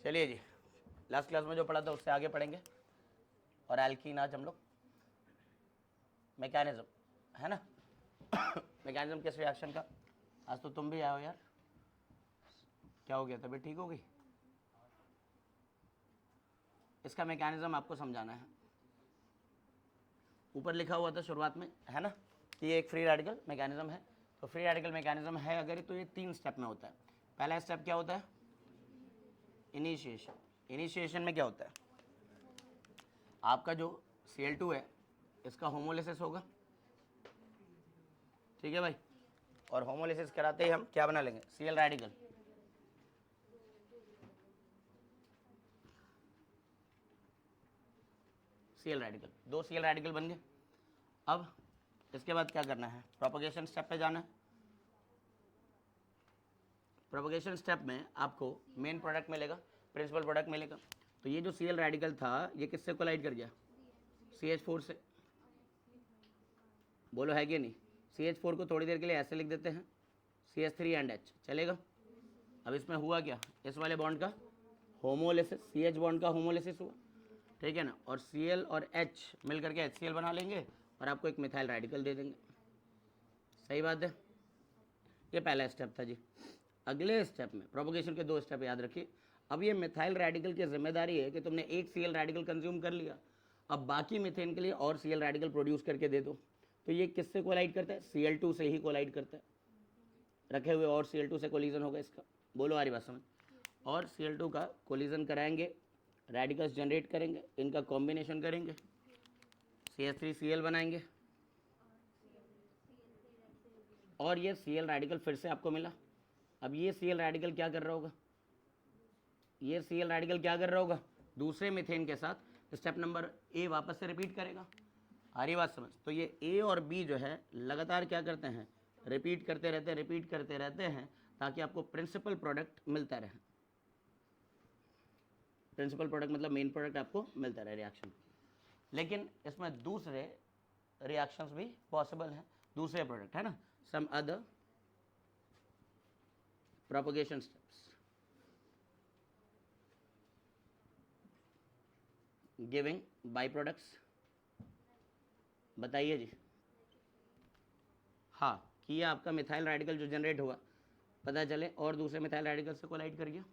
चलिए जी, last class में जो पढ़ा था उससे आगे पढ़ेंगे। और एल्कीन आज हम लोग मैकेनिज्म है ना मैकेनिज्म किस रिएक्शन का। आज तो तुम भी आए हो यार, क्या हो गया, तबीयत ठीक हो गई? इसका मैकेनिज्म आपको समझाना है। ऊपर लिखा हुआ था शुरुआत में, है ना, कि ये एक फ्री रेडिकल मैकेनिज्म है। तो फ्री रेडिकल मैकेनिज्म है अगर, तो ये 3 स्टेप में होता है। पहला स्टेप क्या होता है? इनिशिएशन। इनिशिएशन में क्या होता है? आपका जो Cl2 है इसका होमोलिसिस होगा, ठीक है भाई। और होमोलिसिस कराते ही हम क्या बना लेंगे? Cl radical. Cl radical, 2 Cl radical बन गए। अब इसके बाद क्या करना है? प्रोपगेशन स्टेप पे जाना है। प्रोपगेशन स्टेप में आपको मेन प्रोडक्ट मिलेगा, प्रिंसिपल प्रोडक्ट मिलेगा। तो ये जो Cl रेडिकल था ये किससे कोलाइड कर गया? CH4 से। बोलो है कि नहीं? CH4 को थोड़ी देर के लिए ऐसे लिख देते हैं CH3 एंड H, चलेगा? अब इसमें हुआ क्या? इस वाले बॉन्ड का होमोलिसिस, CH बॉन्ड का होमोलिसिस हुआ, ठीक है ना। और Cl और H मिल करके HCl बना लेंगे और आपको एक मिथाइल रेडिकल दे देंगे। सही बात है? ये पहला स्टेप था जी। अगले स्टेप में प्रोपगेशन के 2 स्टेप याद रखिए। अब ये मिथाइल रेडिकल की जिम्मेदारी है कि तुमने एक Cl रेडिकल कंज्यूम कर लिया, अब बाकी मीथेन के लिए और Cl रेडिकल प्रोड्यूस करके दे दो। तो ये किससे कोलाइड करता है? Cl2 से ही कोलाइड करता है। रखे हुए और Cl2 से कोलिजन होगा इसका। बोलो आ रही बात समझ? और Cl2 का कोलिजन कराएंगे, रेडिकल्स जनरेट करेंगे, इनका कॉम्बिनेशन करेंगे, CH3Cl बनाएंगे और ये Cl रेडिकल फिर से आपको मिला। अब ये Cl रेडिकल क्या कर रहा होगा? ये Cl रेडिकल क्या कर रहा होगा? दूसरे मीथेन के साथ स्टेप नंबर ए वापस से रिपीट करेगा। आ रही बात समझ? तो ये ए और बी जो है लगातार क्या करते हैं? रिपीट करते रहते हैं ताकि आपको प्रिंसिपल प्रोडक्ट मिलता रहे। प्रिंसिपल प्रोडक्ट मतलब मेन प्रोडक्ट आपको मिलता रहे रिएक्शन। लेकिन इसमें दूसरे रिएक्शंस भी पॉसिबल हैं, दूसरे प्रोडक्ट, है ना, some other propagation steps giving by products. बताइए जी। हाँ, कि ये आपका मिथाइल रेडिकल जो जनरेट हुआ पता चले और दूसरे मिथाइल रेडिकल से कोलाइड कर गया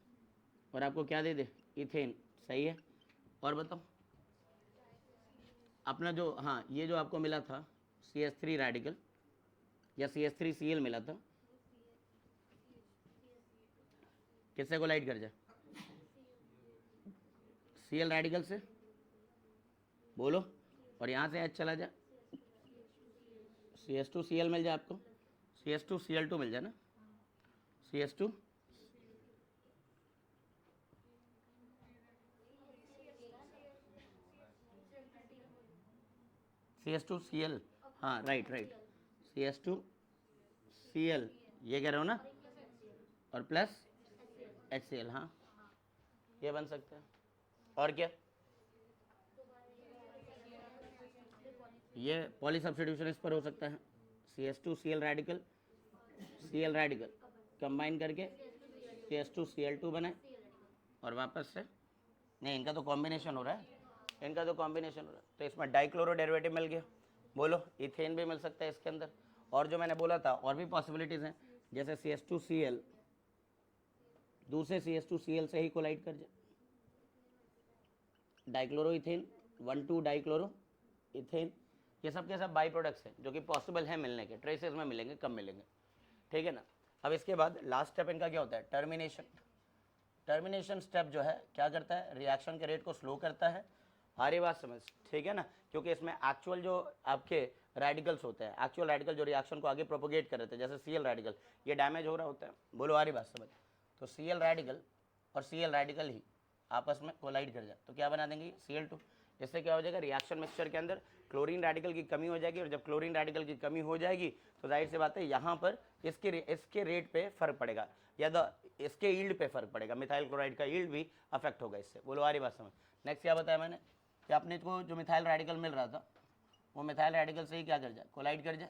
और आपको क्या दे दे? इथेन। सही है? और बताओ अपना जो, हाँ, ये जो आपको मिला था CH3 रेडिकल या CH3Cl मिला था, किससे कोलाइड कर जाए? Cl रेडिकल से। बोलो। और यहाँ से H चला जाए, CH2Cl मिल जाए आपको, CH2Cl2 मिल जाए ना, CH2 CH2Cl, हाँ राइट CH2Cl, ये कह रहे हो ना, और प्लस HCl, हाँ ये बन सकता है। और क्या? ये पॉली सब्स्टिट्यूशन इस पर हो सकता है, CH2Cl radical Cl radical combine करके CH2Cl2 बनाए और वापस से, नहीं इनका तो कॉम्बिनेशन हो रहा है, इनका तो कॉम्बिनेशन हो रहा है, तो इसमें डाइक्लोरो डेरिवेटिव मिल गया। बोलो इथेन भी मिल सकता है इसके अंदर। और जो मैंने बोला था और भी पॉसिबिलिटीज़ हैं, जैसे CH2Cl दूसरे CH2Cl से ही कोलाइड कर जाए, डाइक्लोरो इथेन, 1,2 डाइक्लोरो इथेन, ये सब के सब बाई प्रोडक्ट्स हैं जो कि पॉसिबल है मिलने के, ट्रेसेस में मिलेंगे, कम मिलेंगे, ठीक है ना। अब इसके बाद लास्ट स्टेप इनका क्या होता है? टर्मिनेशन। टर्मिनेशन स्टेप जो है क्या करता है? रिएक्शन के रेट को स्लो करता है। हमारी बात समझ, ठीक है ना, क्योंकि इसमें एक्चुअल जो आपके रेडिकल्स होते हैं, एक्चुअल रेडिकल जो रिएक्शन को आगे प्रोपोगेट कर रहे थे, जैसे Cl रेडिकल, ये डैमेज हो रहा होता है। बोलो आ रही बात समझ? तो Cl रेडिकल और Cl रेडिकल ही आपस में कोलाइड कर जाए तो क्या बना देंगे? Cl2। इससे क्या हो जाएगा? रिएक्शन मिक्सचर के अंदर क्लोरीन रेडिकल की कमी हो जाएगी, और जब क्लोरीन रेडिकल की कमी हो जाएगी तो जाहिर सी बात है यहाँ पर इसके रेट पे फर्क पड़ेगा, या इसके यील्ड पे फर्क पड़ेगा, मिथाइल क्लोराइड का यील्ड भी अफेक्ट होगा इससे। बोलो आ रही बात समझ? नेक्स्ट क्या बताया मैंने कि अपने को जो मिथाइल रेडिकल मिल रहा था वो मिथाइल रेडिकल से ही क्या कर जाए? कोलाइड कर जाए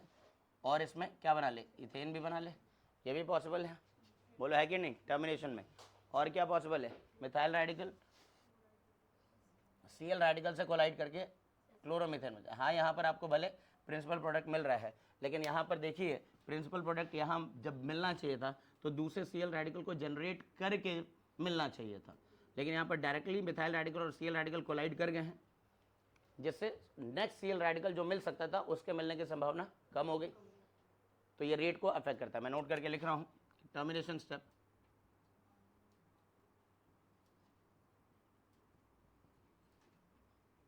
और इसमें क्या बना ले? इथेन भी बना ले, ये भी पॉसिबल है। बोलो है कि नहीं? टर्मिनेशन में। और क्या पॉसिबल है, मिथाइल रेडिकल Cl रेडिकल से कोलाइड करके क्लोरोमीथेन हो जाए। हाँ, यहाँ पर आपको भले प्रिंसिपल प्रोडक्ट मिल रहा है, लेकिन यहाँ पर देखिए प्रिंसिपल प्रोडक्ट यहाँ जब मिलना चाहिए था तो दूसरे Cl रेडिकल को जनरेट करके मिलना चाहिए था, लेकिन यहाँ पर डायरेक्टली मिथाइल रेडिकल और Cl रेडिकल कोलाइड कर गए हैं, जिससे नेक्स्ट Cl रेडिकल जो मिल सकता था उसके मिलने की संभावना कम हो गई। तो ये रेट को अफेक्ट करता है। मैं नोट करके लिख रहा हूँ, termination step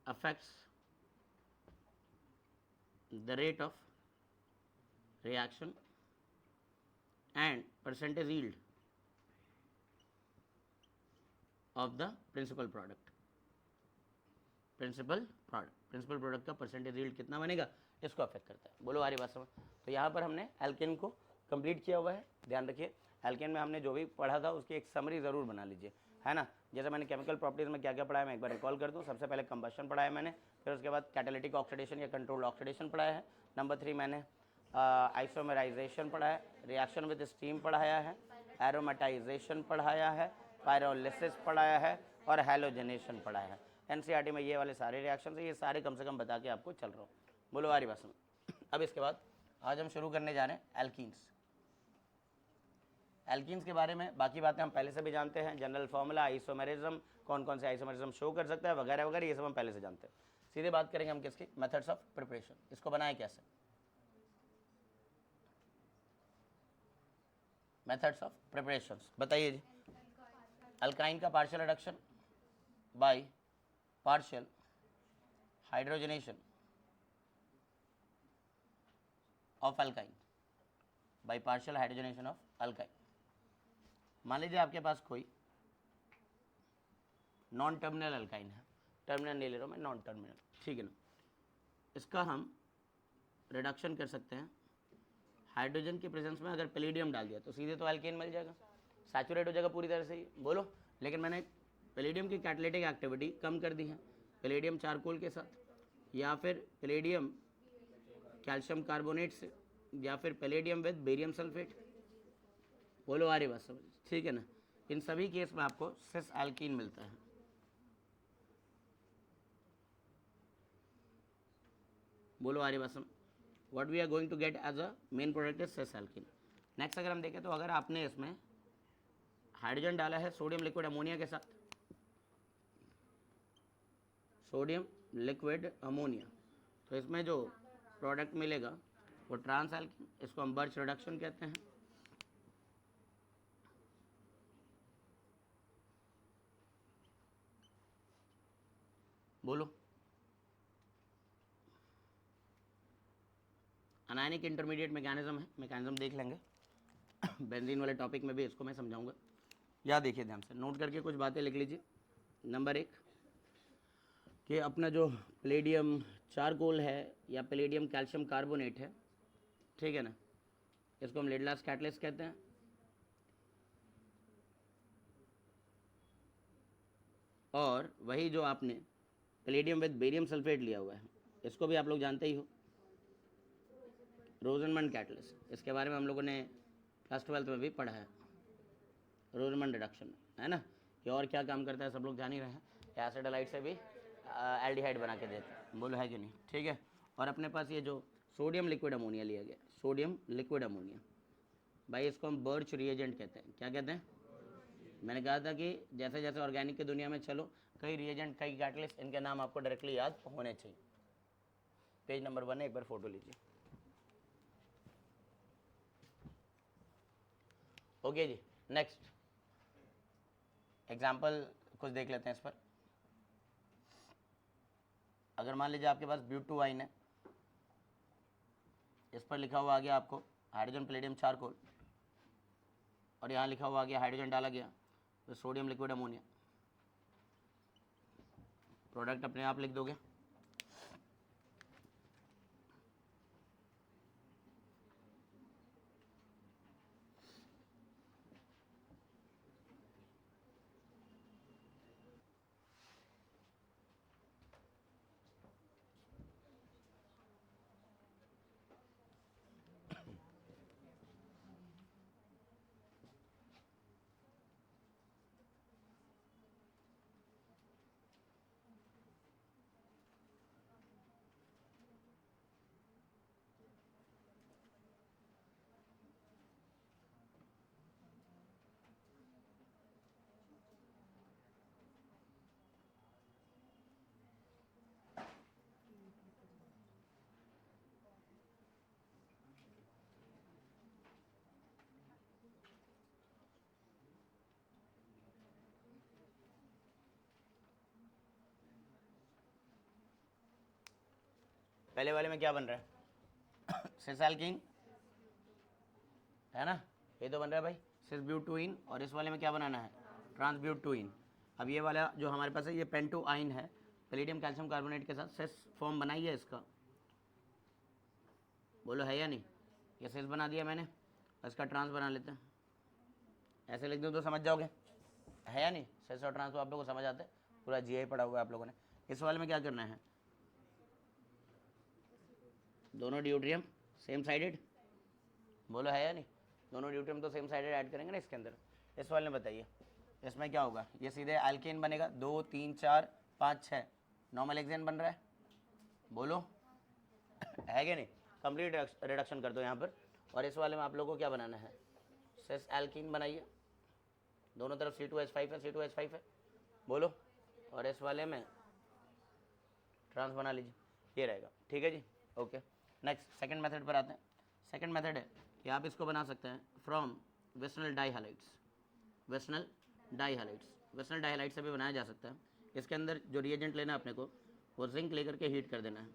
affects the rate of reaction and percentage yield of the principal product। Principal product का परसेंटेज यील्ड कितना बनेगा, इसको अफेक्ट करता है। बोलो आ रही बात समझ। तो यहाँ पर हमने एल्केन को कंप्लीट किया हुआ है। ध्यान रखिए, एल्केन में हमने जो भी पढ़ा था उसकी एक समरी ज़रूर बना लीजिए, है ना। जैसे मैंने केमिकल प्रॉपर्टीज़ में क्या क्या पढ़ाया मैं एक बार रिकॉल कर दूँ। सबसे पहले कंबशन पढ़ाया मैंने, फिर उसके बाद कैटालिटिक ऑक्सीडेशन या कंट्रोल्ड ऑक्सीडेशन पढ़ाया है। नंबर 3 मैंने आइसोमराइजेशन पढ़ाया है, रिएक्शन विद स्टीम पढ़ाया है, एरोमेटाइजेशन पढ़ाया है, पायरोलिसिस पढ़ाया है और हैलोजनेशन पढ़ाया है। एनसीईआरटी में ये वाले सारे रिएक्शन है, ये सारे कम से कम बता के आपको चल रहा हूँ। बोलो आ रही बात समझ। अब इसके बाद आज हम शुरू करने जा रहे हैं एल्कीन्स। एल्कीन्स के बारे में बाकी बातें हम पहले से भी जानते हैं, जनरल फार्मूला, आइसोमेरिज्म, कौन कौन से आइसोमेरिज्म शो कर सकता है वगैरह वगैरह, ये सब हम पहले से जानते हैं। सीधे बात करेंगे हम किसकी, मेथड्स ऑफ प्रिपरेशन। इसको बनाए कैसे, मेथड्स ऑफ प्रिपरेशन बताइए जी। अल्काइन का partial reduction by partial hydrogenation of alkyne, by partial hydrogenation of alkyne. मान लीजिए आपके पास कोई नॉन टर्मिनल अल्काइन है, टर्मिनल नहीं ले रहा हूँ मैं, नॉन टर्मिनल, ठीक है ना। इसका हम रिडक्शन कर सकते हैं हाइड्रोजन के प्रेजेंस में। अगर पैलेडियम डाल दिया तो सीधे तो अल्केन मिल जाएगा, सैचुरेट हो जाएगा पूरी तरह से ही। बोलो, लेकिन मैंने पैलेडियम की कैटालिटिक एक्टिविटी कम कर दी है पैलेडियम चारकोल के साथ, या फिर पैलेडियम कैल्शियम कार्बोनेट से, या फिर पैलेडियम विद बेरियम सल्फेट। बोलो आ रही बात समझ, ठीक है ना। इन सभी केस में आपको सिस एल्कीन मिलता है। बोलो आ रही बात समझ। What we are going to get as a main product is cis alkene. Next अगर हम देखें तो अगर आपने इसमें हाइड्रोजन डाला है सोडियम लिक्विड अमोनिया के साथ, सोडियम लिक्विड अमोनिया, तो इसमें जो प्रोडक्ट मिलेगा वो ट्रांस एल्कीन, इसको हम बर्च रिडक्शन कहते हैं। बोलो, अनायनिक इंटरमीडिएट मैकेनिज्म है, मैकेनिज्म देख लेंगे बेंजीन वाले टॉपिक में भी इसको मैं समझाऊंगा। या देखिए ध्यान से नोट करके कुछ बातें लिख लीजिए। नंबर 1 कि अपना जो पैलेडियम चारकोल है या पैलेडियम कैल्शियम कार्बोनेट है, ठीक है ना, इसको हम लेडलास कैटलिस्ट कहते हैं। और वही जो आपने पैलेडियम विद बेरियम सल्फेट लिया हुआ है, इसको भी आप लोग जानते ही हो, रोजनमंड कैटलिस्ट। इसके बारे में हम लोगों ने क्लास 12th में भी पढ़ा है, रोजमंड रिडक्शन, है ना। कि और क्या काम करता है सब लोग जान ही रहे हैं, एसिडालाइट से भी एल्डिहाइड बना के देते हैं। बोलो है कि नहीं, ठीक है। और अपने पास ये जो सोडियम लिक्विड अमोनिया लिया गया, सोडियम लिक्विड अमोनिया, भाई इसको हम बर्च रिएजेंट कहते हैं। क्या कहते हैं, मैंने कहा था कि जैसे जैसे ऑर्गेनिक की दुनिया में चलो, कई रिएजेंट कई कैटलिस्ट, इनके नाम आपको डायरेक्टली याद होने चाहिए। पेज नंबर 1 है, एक बार फोटो लीजिए। ओके जी, नेक्स्ट एग्जाम्पल कुछ देख लेते हैं इस पर। अगर मान लीजिए आपके पास ब्यूटूवाइन है, इस पर लिखा हुआ आ गया आपको हाइड्रोजन पैलेडियम चारकोल, और यहाँ लिखा हुआ आ गया हाइड्रोजन डाला गया तो सोडियम लिक्विड अमोनिया, प्रोडक्ट अपने आप लिख दोगे। पहले वाले में क्या बन रहा है सिस एल्कीन है ना, ये तो बन रहा है भाई सिस ब्यूटुइन, और इस वाले में क्या बनाना है ट्रांसब्यूटुइन। अब ये वाला जो हमारे पास है ये पेंटोआइन है, पैलिडियम कैल्शियम कार्बोनेट के साथ सिस फॉर्म बनाई है इसका, बोलो है या नहीं, ये सिस बना दिया मैंने, इसका ट्रांस बना लेते हैं, ऐसे लिख दो तो समझ जाओगे, है या नहीं, सिस और ट्रांस तो आप लोगों को समझ आते हैं, पूरा जीआई पढ़ा हुआ है आप लोगों ने। इस वाले में क्या करना है, दोनों ड्यूट्रियम सेम साइडेड, बोलो है या नहीं, दोनों ड्यूट्रियम तो सेम साइडेड ऐड करेंगे ना इसके अंदर। इस वाले में बताइए इसमें क्या होगा, ये सीधे एल्केन बनेगा, 2 3 4 5 6 नॉर्मल हेक्सेन बन रहा है, बोलो है कि नहीं, कंप्लीट रिडक्शन कर दो यहाँ पर। और इस वाले में आप लोगों को क्या बनाना है, सिस एल्कीन बनाइए, दोनों तरफ C2H5 है, C2H5 है, बोलो, और इस वाले में ट्रांस बना लीजिए, ये रहेगा, ठीक है जी, ओके। नेक्स्ट सेकंड मेथड पर आते हैं। सेकंड मेथड है कि आप इसको बना सकते हैं फ्रॉम वेस्नल डाइहालाइड्स, वेस्नल डाइहालाइड्स, वेस्नल डाइहालाइड से भी बनाया जा सकता है। इसके अंदर जो रिएजेंट लेना है अपने को वो जिंक लेकर के हीट कर देना है,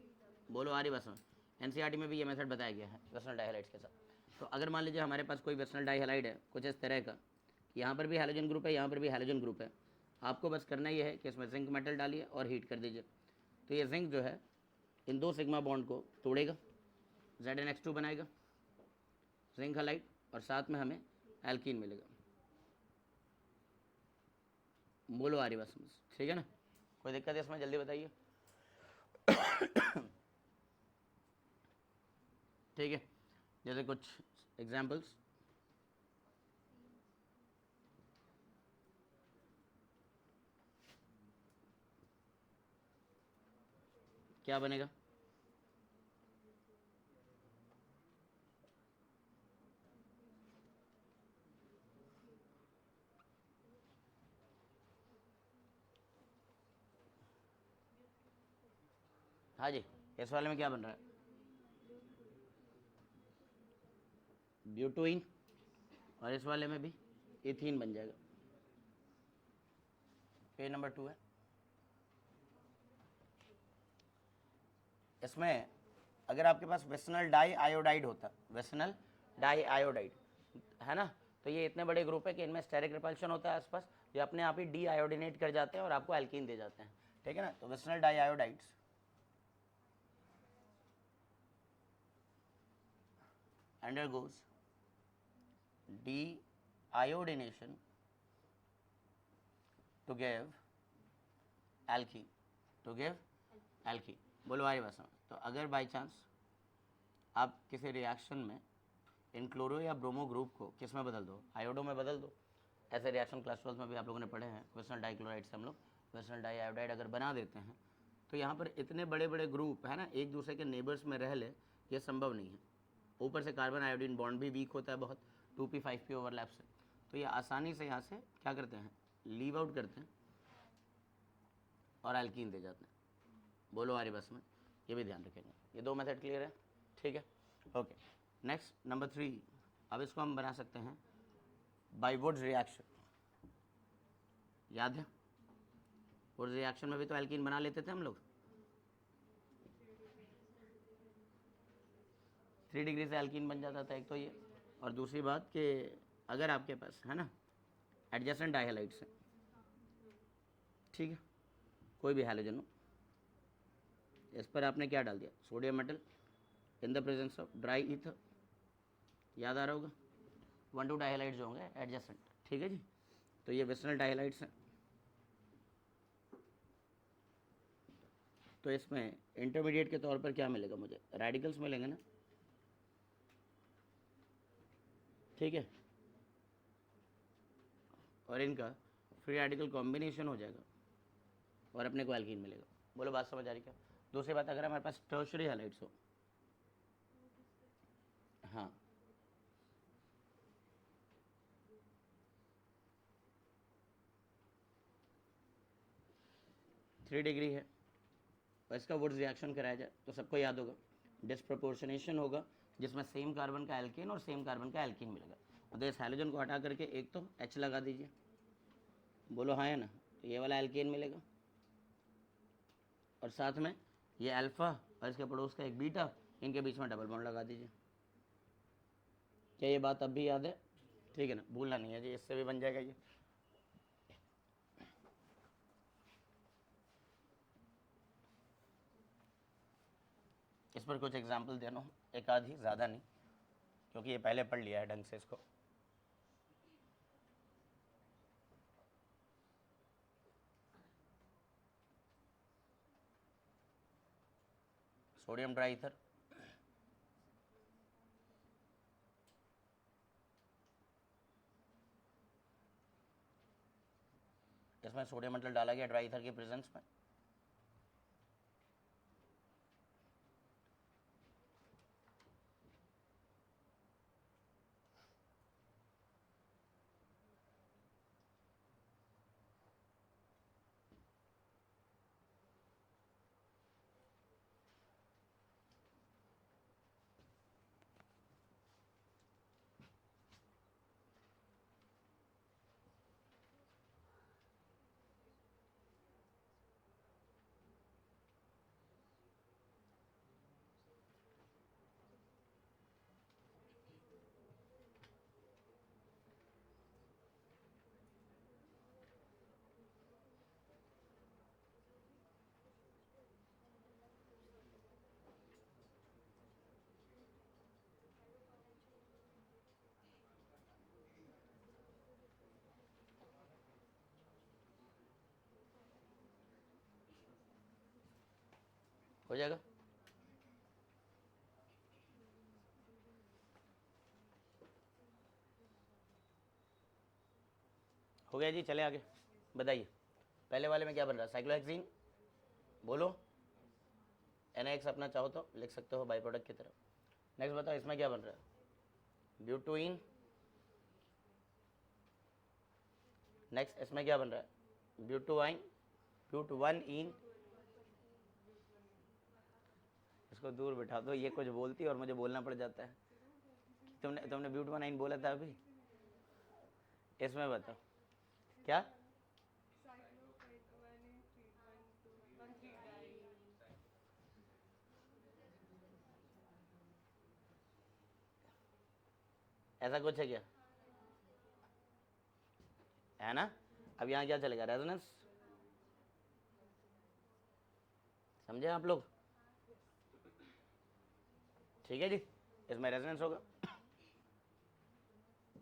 बोलो आ रही बस में, एनसीईआरटी में भी ये मेथड बताया गया है वेस्नल डाइहालाइड्स के साथ। तो अगर मान लीजिए हमारे पास कोई वेस्नल डाइहालाइड है कुछ इस तरह का, यहाँ पर भी हैलोजन ग्रुप है, यहाँ पर भी हैलोजन ग्रुप है, आपको बस करना ये है कि इसमें जिंक मेटल डालिए और हीट कर दीजिए, तो ये जिंक जो है इन 2 सिग्मा बॉन्ड को तोड़ेगा, ZnH2 बनाएगा जिंक हैलाइड, और साथ में हमें एल्कीन मिलेगा, बोलो आ रही बस, ठीक है ना, कोई दिक्कत है इसमें, जल्दी बताइए ठीक है, जैसे कुछ एग्जाम्पल्स, क्या बनेगा, हाँ जी, इस वाले में क्या बन रहा है ब्यूटोइन, और इस वाले में भी इथीन बन जाएगा, पेज नंबर 2 है। इसमें अगर आपके पास वेस्नल डाई आयोडाइड होता, वेस्नल डाई आयोडाइड है ना, तो ये इतने बड़े ग्रुप है कि इनमें स्टेरिक रिपल्शन होता है आसपास, ये अपने आप ही डी आयोडिनेट कर जाते हैं और आपको एल्कीन दे जाते हैं, ठीक है ना। तो वेस्नल di iodides undergoes deiodination to give alkene, to give alkene, बोलो आई बस। तो अगर बाई चांस आप किसी रिएक्शन में इन क्लोरो या ब्रोमो ग्रुप को किस में बदल दो, आयोडो में बदल दो, ऐसे रिएक्शन क्लास 12 में भी आप लोगों ने पढ़े हैं, वेस्नल डाइक्लोराइड से हम लोग वेस्नल डाई आयोडाइड अगर बना देते हैं तो यहाँ पर इतने बड़े बड़े ग्रुप है ना एक दूसरे के नेबर्स में रह ले, ये संभव नहीं है, ऊपर से कार्बन आयोडीन बॉन्ड भी वीक होता है बहुत 2p5p ओवरलैप से, तो ये आसानी से यहाँ से क्या करते हैं लीव आउट करते हैं और एल्कीन दे जाते हैं, बोलो आ रही बस में, ये भी ध्यान रखेंगे। ये 2 मेथड क्लियर है, ठीक है, ओके। नेक्स्ट नंबर 3, अब इसको हम बना सकते हैं बाय वुड्स रिएक्शन, याद है वुड्स रिएक्शन में भी तो एल्कीन बना लेते थे हम लोग, 3 डिग्री से एल्कीन बन जाता था एक तो ये, और दूसरी बात कि अगर आपके पास है ना एडजेसेंट डाइहालाइड्स है, ठीक है, कोई भी हैलोजन हो, इस पर आपने क्या डाल दिया sodium metal in the presence of dry ether, याद आ रहा होगा 1,2 डाइहालाइड्स होंगे एडजेसेंट, ठीक है जी। तो ये वेस्नल डाइहालाइड्स हैं, तो इसमें इंटरमीडिएट के तौर पर क्या मिलेगा मुझे, रेडिकल्स मिलेंगे ना, ठीक है, और इनका फ्री रेडिकल कॉम्बिनेशन हो जाएगा और अपने को एल्कीन मिलेगा, बोलो बात समझ आ रही क्या। दूसरी बात अगर हमारे पास टर्शरी हैलाइड्स हो, हाँ 3 डिग्री है और इसका वुड्स रिएक्शन कराया जाए तो सबको याद होगा डिस्प्रपोर्शनेशन होगा, जिसमें सेम कार्बन का एल्कीन और सेम कार्बन का एल्कीन मिलेगा, तो इस हैलोजन को हटा करके एक तो H लगा दीजिए, बोलो हाँ है ना, तो ये वाला एल्कीन मिलेगा और साथ में ये अल्फ़ा और इसके पड़ोस का एक बीटा, इनके बीच में डबल बॉन्ड लगा दीजिए। क्या ये बात अब भी याद है? ठीक है ना, भूलना नहीं है जी, इससे भी बन जाएगा ये। इस पर कुछ एग्जाम्पल देना हो, एक आध ही, ज़्यादा नहीं, क्योंकि ये पहले पढ़ लिया है ढंग से इसको। सोडियम ट्राईथर, इसमें सोडियम मेटल डाला गया ट्राईथर के प्रेजेंस में। हो जाएगा। हो गया जी, चले आगे, बताइए पहले वाले में क्या बन रहा है? साइक्लोहेक्सीन, बोलो। NaX अपना चाहो तो लिख सकते हो बाई प्रोडक्ट की तरह। नेक्स्ट बताओ इसमें क्या बन रहा है? ब्यूटुइन। नेक्स्ट इसमें क्या बन रहा है? ब्यूटुआइन, ब्यूट1 इन। इसको दूर बिठा दो, ये कुछ बोलती है और मुझे बोलना पड़ जाता है। तुमने ब्यूट1 बोला था अभी। इसमें बताओ क्या? ऐसा कुछ है क्या? है ना। अब यहाँ क्या चलेगा? रेजोनेंस, समझे आप लोग? ठीक है जी, इसमें रेजोनेंस होगा,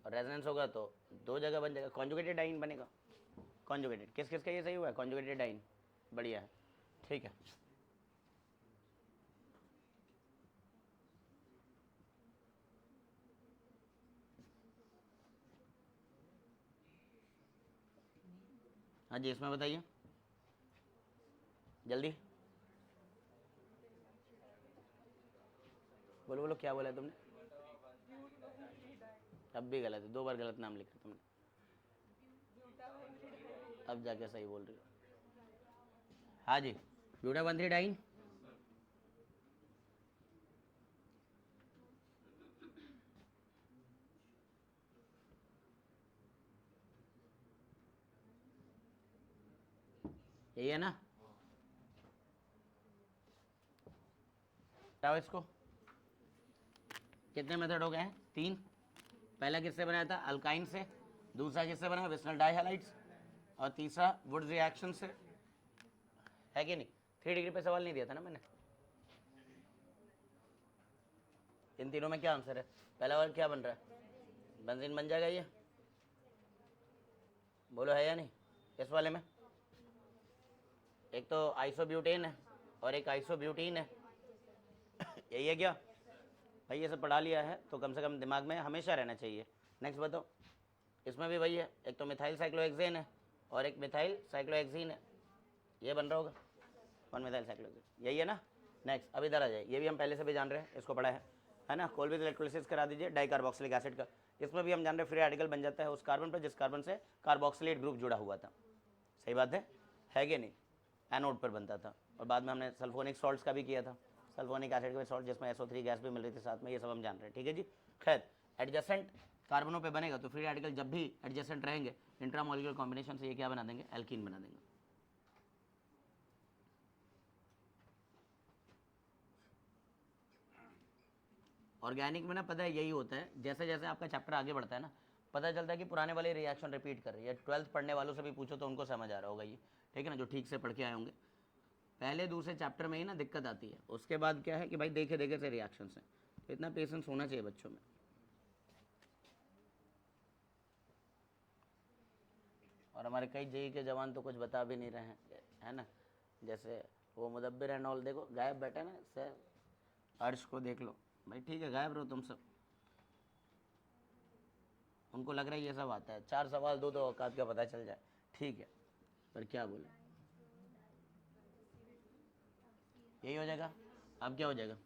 और रेजोनेंस होगा तो दो जगह बन जाएगा, कॉन्जुगेटेड डाइन बनेगा। कॉन्जुगेटेड किस किस का ये सही हुआ है? कॉन्जुगेटेड डाइन, बढ़िया है, ठीक है। हाँ जी, इसमें बताइए जल्दी, बोलो बोलो, क्या बोला तुमने? अब भी गलत है, 2 बार गलत नाम लिखा तुमने। अब जाके सही बोल रही हो। हाँ जी, ब्यूटा 13 डाइन। यही है ना? बताओ इसको, कितने मेथड हो गए हैं? 3। पहला किससे बनाया था? अल्काइन से। दूसरा किससे बना? विस्नल डाइहैलाइड्स। और तीसरा वुड्स रिएक्शन से, है कि नहीं? 3 डिग्री पे सवाल नहीं दिया था ना मैंने? इन तीनों में क्या आंसर है? पहला वाला क्या बन रहा है? बेंजीन बन जाएगा ये, बोलो है या नहीं? इस वाले में एक तो आइसोब्यूटेन है और एक आइसोब्यूटीन है। यही है क्या भाई? ये सब पढ़ा लिया है तो कम से कम दिमाग में हमेशा रहना चाहिए। नेक्स्ट बताओ, इसमें भी वही है, एक तो मिथाइल साइक्लोहेक्सेन है और एक मिथाइल साइक्लोहेक्सीन है। ये बन रहा होगा 1 मिथाइल साइक्लोहेक्सेन, यही है ना? नेक्स्ट अब इधर आ जाए, ये भी हम पहले से भी जान रहे हैं, इसको पढ़ा है ना? कोलविज इलेक्ट्रोलिसिस करा दीजिए डाइकार्बोक्सिलिक एसिड का। इसमें भी हम जान रहे हैं फ्री रेडिकल बन जाता है उस कार्बन पर जिस कार्बन से कार्बोक्सिलेट ग्रुप जुड़ा हुआ था। सही बात है कि नहीं? एनोड पर बनता था। और बाद में हमने सल्फोनिक सॉल्ट्स का भी किया था, सल्फोनिक एसिड का सॉल्ट जिसमें SO3 गैस भी मिल रही थी साथ में, ये सब हम जान रहे हैं। ठीक है जी। खैर, एडजेसेंट कार्बनों पे बनेगा तो फ्री रेडिकल जब भी एडजेसेंट रहेंगे इंट्रामोलिकुलर कॉम्बिनेशन से ये क्या बना देंगे? एल्कीन बना देंगे। ऑर्गेनिक में ना पता है यही होता है, जैसे जैसे आपका चैप्टर आगे बढ़ता है ना, पता चलता है कि पुराने वाले रिएक्शन रिपीट कर रही है। 12th पढ़ने वालों से भी पूछो तो उनको समझ आ रहा होगा ये, ठीक है ना, जो ठीक से पढ़ के आए होंगे। पहले दूसरे चैप्टर में ही ना दिक्कत आती है, उसके बाद क्या है कि भाई देखे देखे से रिएक्शंस हैं, तो इतना पेशेंस होना चाहिए बच्चों में। और हमारे कई जेई के जवान तो कुछ बता भी नहीं रहे हैं, है ना, जैसे वो मुदब्बिर एंड ऑल, देखो गायब बैठे ना सर, अर्श को देख लो भाई, ठीक है गायब रहो तुम सब, उनको लग रहा है ये सब आता है, 4 सवाल दो तो औकात का पता चल जाए, ठीक है, पर क्या बोले, यही हो जाएगा। अब क्या हो जाएगा,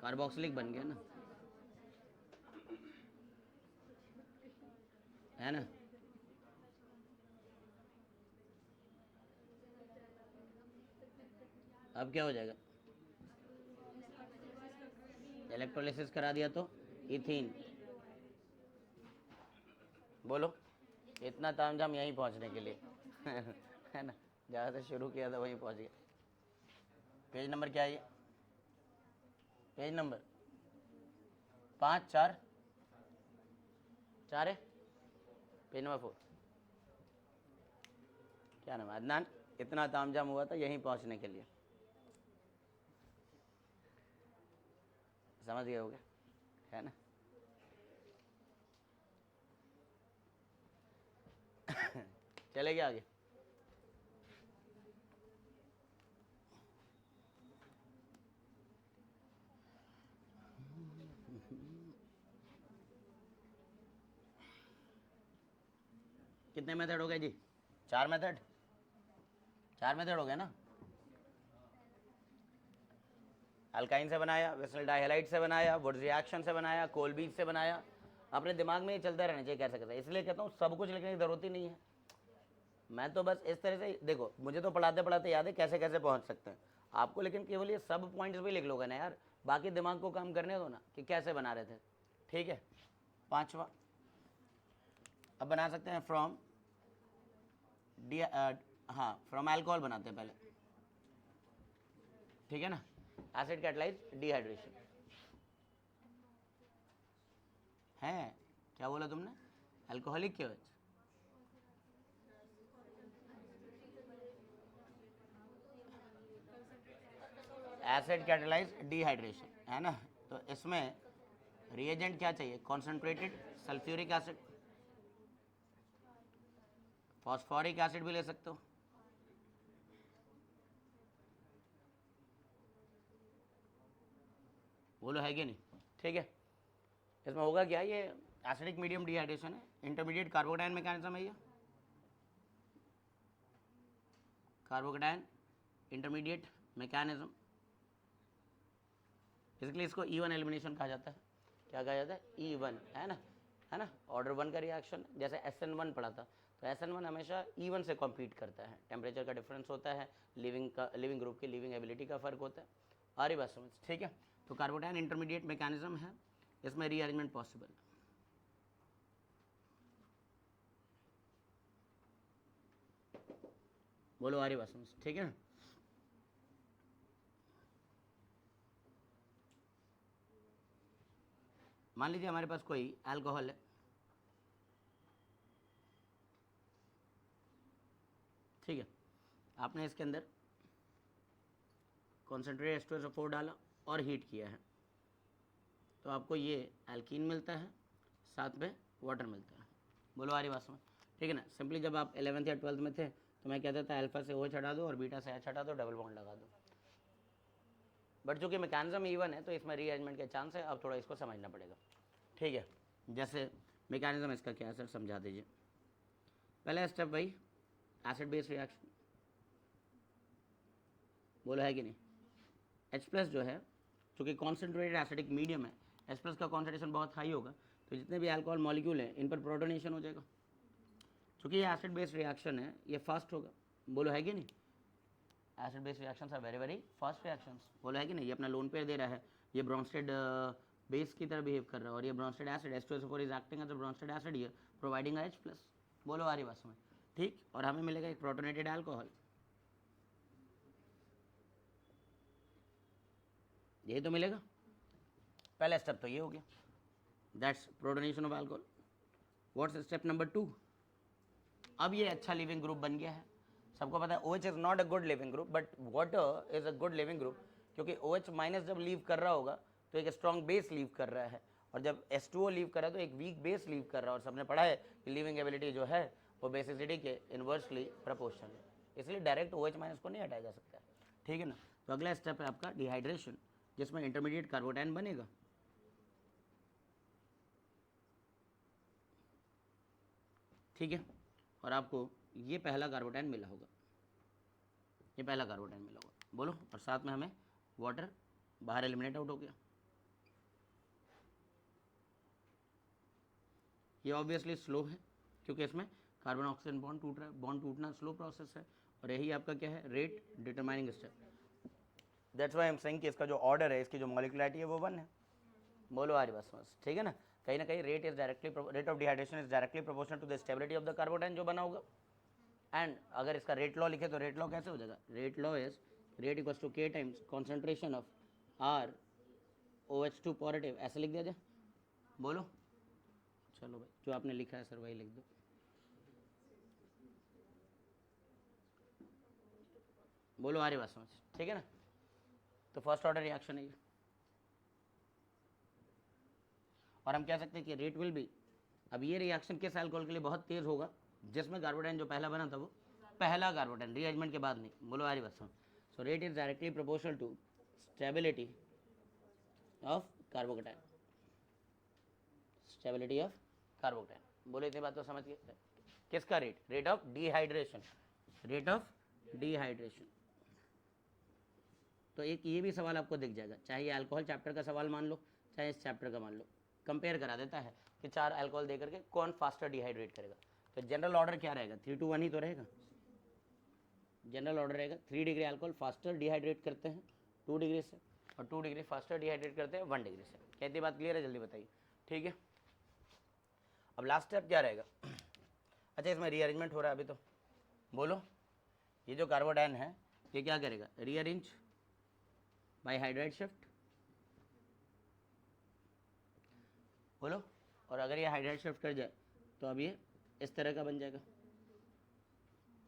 कार्बोक्सिलिक बन गया ना, है ना। अब क्या हो जाएगा, इलेक्ट्रोलिसिस करा दिया तो इथीन, बोलो, इतना तामझाम यहीं पहुंचने के लिए है ना, जहाँ से शुरू किया था वहीं पहुंच गया। पेज नंबर क्या है ये, पेज नंबर 5 4 4 है, पेज नंबर 4, क्या नाम है अदनान, इतना तामझाम हुआ था यहीं पहुंचने के लिए, समझ गए होगे, है ना। चलेंगे आगे, कितने मेथड हो गए जी, 4 मेथड, 4 मेथड हो गए ना। अल्काइन से बनाया, वेसल डाइहैलाइड से बनाया, वुड्स रिएक्शन से बनाया, कोलबीज से बनाया, अपने दिमाग में ही चलता रहना चाहिए कैसे कैसे, इसलिए कहता हूँ सब कुछ लिखने की ज़रूरत ही नहीं है। मैं तो बस इस तरह से देखो, मुझे तो पढ़ाते पढ़ाते याद है कैसे कैसे पहुँच सकते हैं आपको, लेकिन केवल ये सब पॉइंट्स भी लिख लोगे ना यार, बाकी दिमाग को काम करने दो ना कि कैसे बना रहे थे, ठीक है। 5वां अब बना सकते हैं फ्रॉम डी, हाँ फ्रॉम अल्कोहल बनाते हैं पहले, ठीक है ना, एसिड कैटलाइज डिहाइड्रेशन है, क्या बोला तुमने, अल्कोहलिक क्यों है, एसिड कैटलाइज डिहाइड्रेशन, है ना। तो इसमें रिएजेंट क्या चाहिए, concentrated sulphuric acid, phosphoric acid भी ले सकते हो, बोलो है कि नहीं, ठीक है। इसमें होगा क्या, ये एसिडिक मीडियम डिहाइड्रेशन है, इंटरमीडिएट कार्बोकटाइन मैकेनिज्म है ये, कार्बोकटाइन इंटरमीडिएट मैकेनिज्म, इसलिए इसको E1 एलिमिनेशन कहा जाता है, क्या कहा जाता है, E1, है ना, है ना, ऑर्डर 1 का रिएक्शन, जैसे SN1 पढ़ा था, तो SN1 हमेशा E1 से कॉम्पीट करता है, टेम्परेचर का डिफरेंस होता है, लिविंग ग्रुप की लिविंग एबिलिटी का फर्क होता है, आ रही बात समझ, ठीक है। तो कार्बोकटाइन इंटरमीडिएट मैकेनिज्म है, इसमें रीअरेंजमेंट पॉसिबल है, बोलो आ रही बात समझ, ठीक है ना। मान लीजिए हमारे पास कोई अल्कोहल है, ठीक है, आपने इसके अंदर कॉन्सेंट्रेट H2SO4 डाला और हीट किया है, तो आपको ये एल्कीन मिलता है, साथ में वाटर मिलता है, बोलो आ रही बात समझ, ठीक है ना। सिंपली जब आप 11th या 12th में थे तो मैं कहता था अल्फा से OH हटा दो और बीटा से H हटा दो, डबल बॉन्ड लगा दो, बट चूंकि मैकेनिज्म E1 है तो इसमें रीअरेंजमेंट के चांस है, अब थोड़ा इसको समझना पड़ेगा, ठीक है। जैसे मैकेनिज्म इसका क्या है सर, समझा दीजिए। पहला स्टेप भाई एसिड बेस रिएक्शन, बोलो है कि नहीं। H+ जो है, चूँकि कॉन्सेंट्रेटेड एसिडिक मीडियम है, H+ का कॉन्सेंट्रेशन बहुत हाई होगा, तो जितने भी अल्कोहल मॉलिक्यूल हैं इन पर प्रोटोनेशन हो जाएगा, चूँकि ये एसिड बेस रिएक्शन है ये फास्ट होगा, बोलो है कि नहीं। Acid base reactions are very very fast reactions, बोलो है कि नहीं। ये अपना लोन पेयर दे रहा है, ये ब्रॉन्स्टेड बेस की तरह बिहेव कर रहा है, और ये Bronsted acid H2SO4 is acting as a Bronsted acid here providing H+, बोलो आ रही बात समझ, ठीक। और हमें मिलेगा एक प्रोटोनेटेड अल्कोहल, यही तो मिलेगा। पहला स्टेप तो ये हो गया, that's protonation of alcohol. What's step number 2? अब ये अच्छा लिविंग ग्रुप बन गया है। सबको पता है OH is not a good leaving group, but water is a good leaving group, क्योंकि OH माइनस जब लीव कर रहा होगा तो एक स्ट्रॉन्ग बेस लीव कर रहा है, और जब H2O लीव कर रहा है तो एक वीक बेस लीव कर रहा है। और सबने पढ़ा है कि लिविंग एबिलिटी जो है वो बेसिसिटी के इन्वर्सली प्रोपोर्शनल है, इसलिए डायरेक्ट OH माइनस को नहीं हटाया जा सकता है, ठीक है ना। तो अगला स्टेप है आपका डिहाइड्रेशन, जिसमें इंटरमीडिएट कार्बोटाइन बनेगा। ठीक है, और आपको ये पहला कार्बोटाइन मिला होगा, ये पहला कार्बोटाइन मिला होगा, बोलो। और साथ में हमें वाटर बाहर एलिमिनेट आउट हो गया। ये ऑब्वियसली स्लो है, क्योंकि इसमें कार्बन ऑक्सीजन बॉन्ड टूट रहा है, बॉन्ड टूटना स्लो प्रोसेस है, और यही आपका क्या है, rate determining step. That's why I am saying कि इसका जो ऑर्डर है, इसकी जो मॉलिक्युलरिटी है वो 1 है। बोलो आ रही बस, ठीक है ना। कहीं ना कहीं rate of dehydration is directly proportional to the stability of the carbocation जो बना होगा। एंड अगर इसका रेट लॉ लिखे तो रेट लॉ कैसे हो जाएगा, rate law is rate equals to K times concentration of R OH2 positive, ऐसे लिख दिया जाए। बोलो, चलो भाई जो आपने लिखा है सर वही लिख दो। बोलो आ रही बात समझ, ठीक है ना। तो फर्स्ट ऑर्डर रिएक्शन है ये, और हम कह सकते हैं कि रेट विल बी, अब ये रिएक्शन किस अल्कोहल के लिए बहुत तेज होगा, जिसमें कार्बोटाइन जो पहला बना था वो पहला कार्बोटाइन रीअरेंजमेंट के बाद नहीं। बोलो आ रही बात समझ। So rate is directly proportional to stability of carbocation, stability of carbocation. बोलो इतनी बात तो समझ गए। किसका rate, rate of dehydration, rate of dehydration. तो एक ये भी सवाल आपको दिख जाएगा, चाहे ये अल्कोहल चैप्टर का सवाल मान लो, चाहे इस चैप्टर का मान लो, कंपेयर करा देता है कि 4 अल्कोहल देकर के कौन फास्टर डिहाइड्रेट करेगा। तो जनरल ऑर्डर क्या रहेगा, 3 to 1 ही तो रहेगा। जनरल ऑर्डर रहेगा 3 डिग्री अल्कोहल फास्टर डिहाइड्रेट करते हैं 2 डिग्री से, और 2 डिग्री फास्टर डिहाइड्रेट करते हैं 1 डिग्री से। कहती बात क्लियर है, जल्दी बताइए, ठीक है। अब लास्ट स्टेप क्या रहेगा, अच्छा इसमें रीअरेंजमेंट हो रहा है अभी तो, बोलो। ये जो कार्बोडाइन है ये क्या करेगा, रीअरेंज बाय हाइड्राइड शिफ्ट, बोलो। और अगर ये हाइड्राइड शिफ्ट कर जाए तो अब ये इस तरह का बन जाएगा,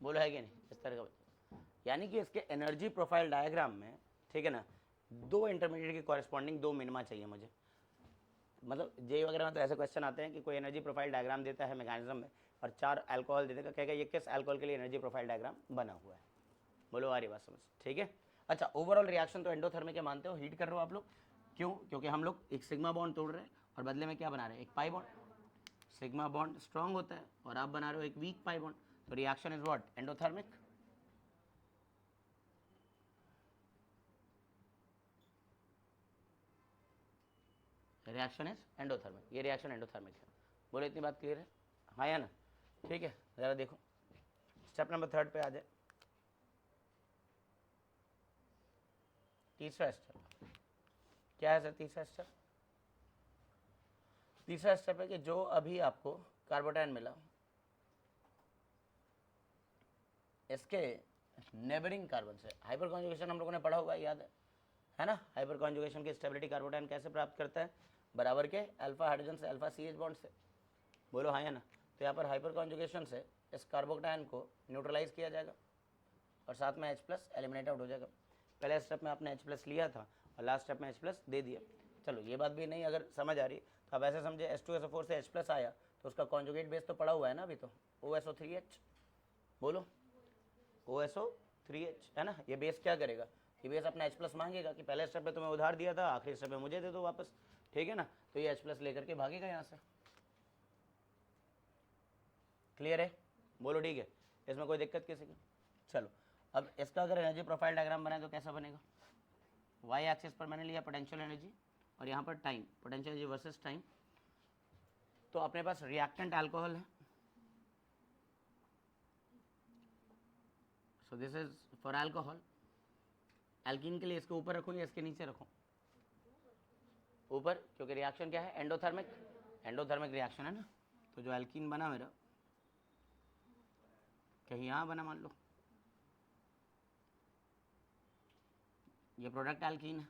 बोलो है कि नहीं, इस तरह का। यानी कि इसके एनर्जी प्रोफाइल डायग्राम में, ठीक है ना, 2 इंटरमीडिएट के कॉरेस्पॉन्डिंग 2 मिनिमा चाहिए मुझे। मतलब जे वगैरह में तो ऐसे क्वेश्चन आते हैं कि कोई एनर्जी प्रोफाइल डायग्राम देता है मैकेनिज्म में, और 4 अल्कोहल दे देगा, कहेगा ये किस अल्कोहल के लिए एनर्जी प्रोफाइल डायग्राम बना हुआ है। बोलो आ रही बात समझ, ठीक है। अच्छा ओवरऑल रिएक्शन तो एंडोथर्मिक के मानते हो, हीट कर रहे हो आप लोग, क्यों, क्योंकि हम लोग एक सिग्मा बॉन्ड तोड़ रहे हैं और बदले में क्या बना रहे हैं, एक pi bond. Sigma bond strong होता है और आप बना रहे हो एक वीक पाई बॉन्ड, तो reaction is what, endothermic. Reaction is endothermic, ये रिएक्शन एंडोथर्मिक है। बोलो इतनी बात क्लियर है, हाँ या ना, ठीक है। ज़रा देखो स्टेप नंबर 3 पे आ जाए, तीसरा स्टेप क्या है सर, तीसरा स्टेप, तीसरा स्टेप है कि जो अभी आपको कार्बोटाइन मिला, इसके नेबरिंग कार्बन से हाइपर कॉन्जुगेशन हम लोगों ने पढ़ा हुआ है, याद है ना। हाइपर कॉन्जुगेशन की स्टेबिलिटी कार्बोटाइन कैसे प्राप्त करता है, बराबर के अल्फा हाइड्रोजन से अल्फा CH बॉन्ड से। बोलो हाँ या ना। तो यहाँ पर हाइपर कॉन्जुगेशन से इस कार्बोटाइन को न्यूट्रलाइज किया जाएगा और साथ में H+ एलिमिनेट आउट हो जाएगा। पहले स्टेप में आपने H+ लिया था और लास्ट स्टेप में H+ दे दिया। चलो ये बात भी नहीं अगर समझ आ रही तो आप ऐसे समझे, H2SO4 से H+ आया तो उसका कॉन्जुगेट बेस तो पड़ा हुआ है ना अभी, तो OSO3H। बोलो OSO3H है ना। ये बेस क्या करेगा, ये बेस अपना H+ मांगेगा कि पहले स्टेप में तुम्हें उधार दिया था, आखिरी स्टेप में मुझे दे दो वापस, ठीक है ना। तो ये H+ लेकर के भागेगा यहाँ से। क्लियर है, बोलो ठीक है, इसमें कोई दिक्कत किसी की। चलो अब इसका अगर एनर्जी प्रोफाइल डायग्राम बनाए तो कैसा बनेगा, वाई एक्सिस पर मैंने लिया पोटेंशियल एनर्जी और यहाँ पर time, potential energy versus time. तो अपने पास रिएक्टेंट अल्कोहल है, so this is for alcohol. Alkene के लिए इसके ऊपर रखूँ या इसके नीचे रखूँ, ऊपर, क्योंकि रिएक्शन क्या है, एंडोथर्मिक, एंडोथर्मिक रिएक्शन है ना। तो जो एल्कीन बना मेरा, कहीं यहाँ बना मान लो, ये प्रोडक्ट एल्कीन है,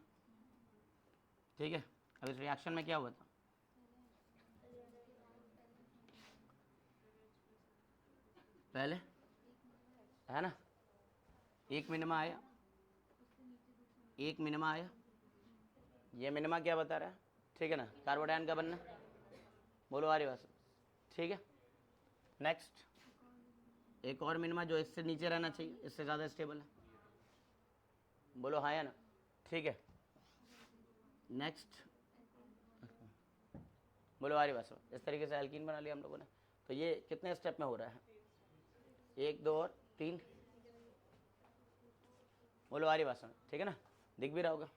ठीक है। अब इस रिएक्शन में क्या हुआ था, पहले है ना एक मिनिमा आया, एक मिनिमा आया, ये मिनिमा क्या बता रहा है, ठीक है ना, कार्बोडाइन का बनना, बोलो आ रही बात, ठीक है। नेक्स्ट एक और मिनिमा जो इससे नीचे रहना चाहिए, इससे ज़्यादा स्टेबल है, बोलो हाँ या ना, ठीक है। नेक्स्ट बोलो आ रही बात, इस तरीके से एल्कीन बना लिया हम लोगों ने। तो ये कितने स्टेप में हो रहा है, 1 2 और 3, बोलो आ रही बात, ठीक है ना, दिख भी रहा होगा।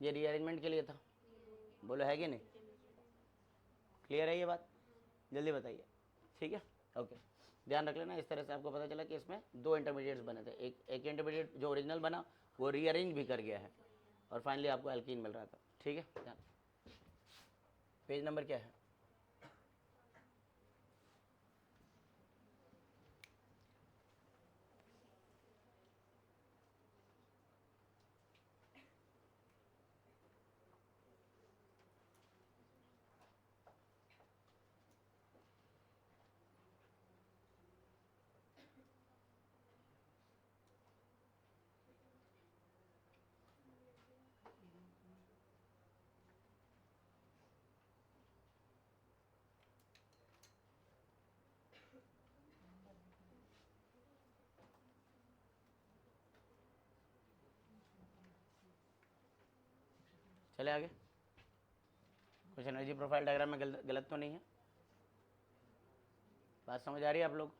ये रीअरेंजमेंट के लिए था, बोलो है कि नहीं, क्लियर है ये बात, जल्दी बताइए, ठीक है ओके। ध्यान रख लेना, इस तरह से आपको पता चला कि इसमें 2 इंटरमीडिएट्स बने थे, एक इंटरमीडिएट जो ओरिजिनल बना वो रीअरेंज भी कर गया है और फाइनली आपको एल्कीन मिल रहा था, ठीक है। ध्यान, पेज नंबर क्या है, चले आगे। कुछ एनर्जी प्रोफाइल डायग्राम में गलत तो नहीं है, बात समझ आ रही है आप लोग,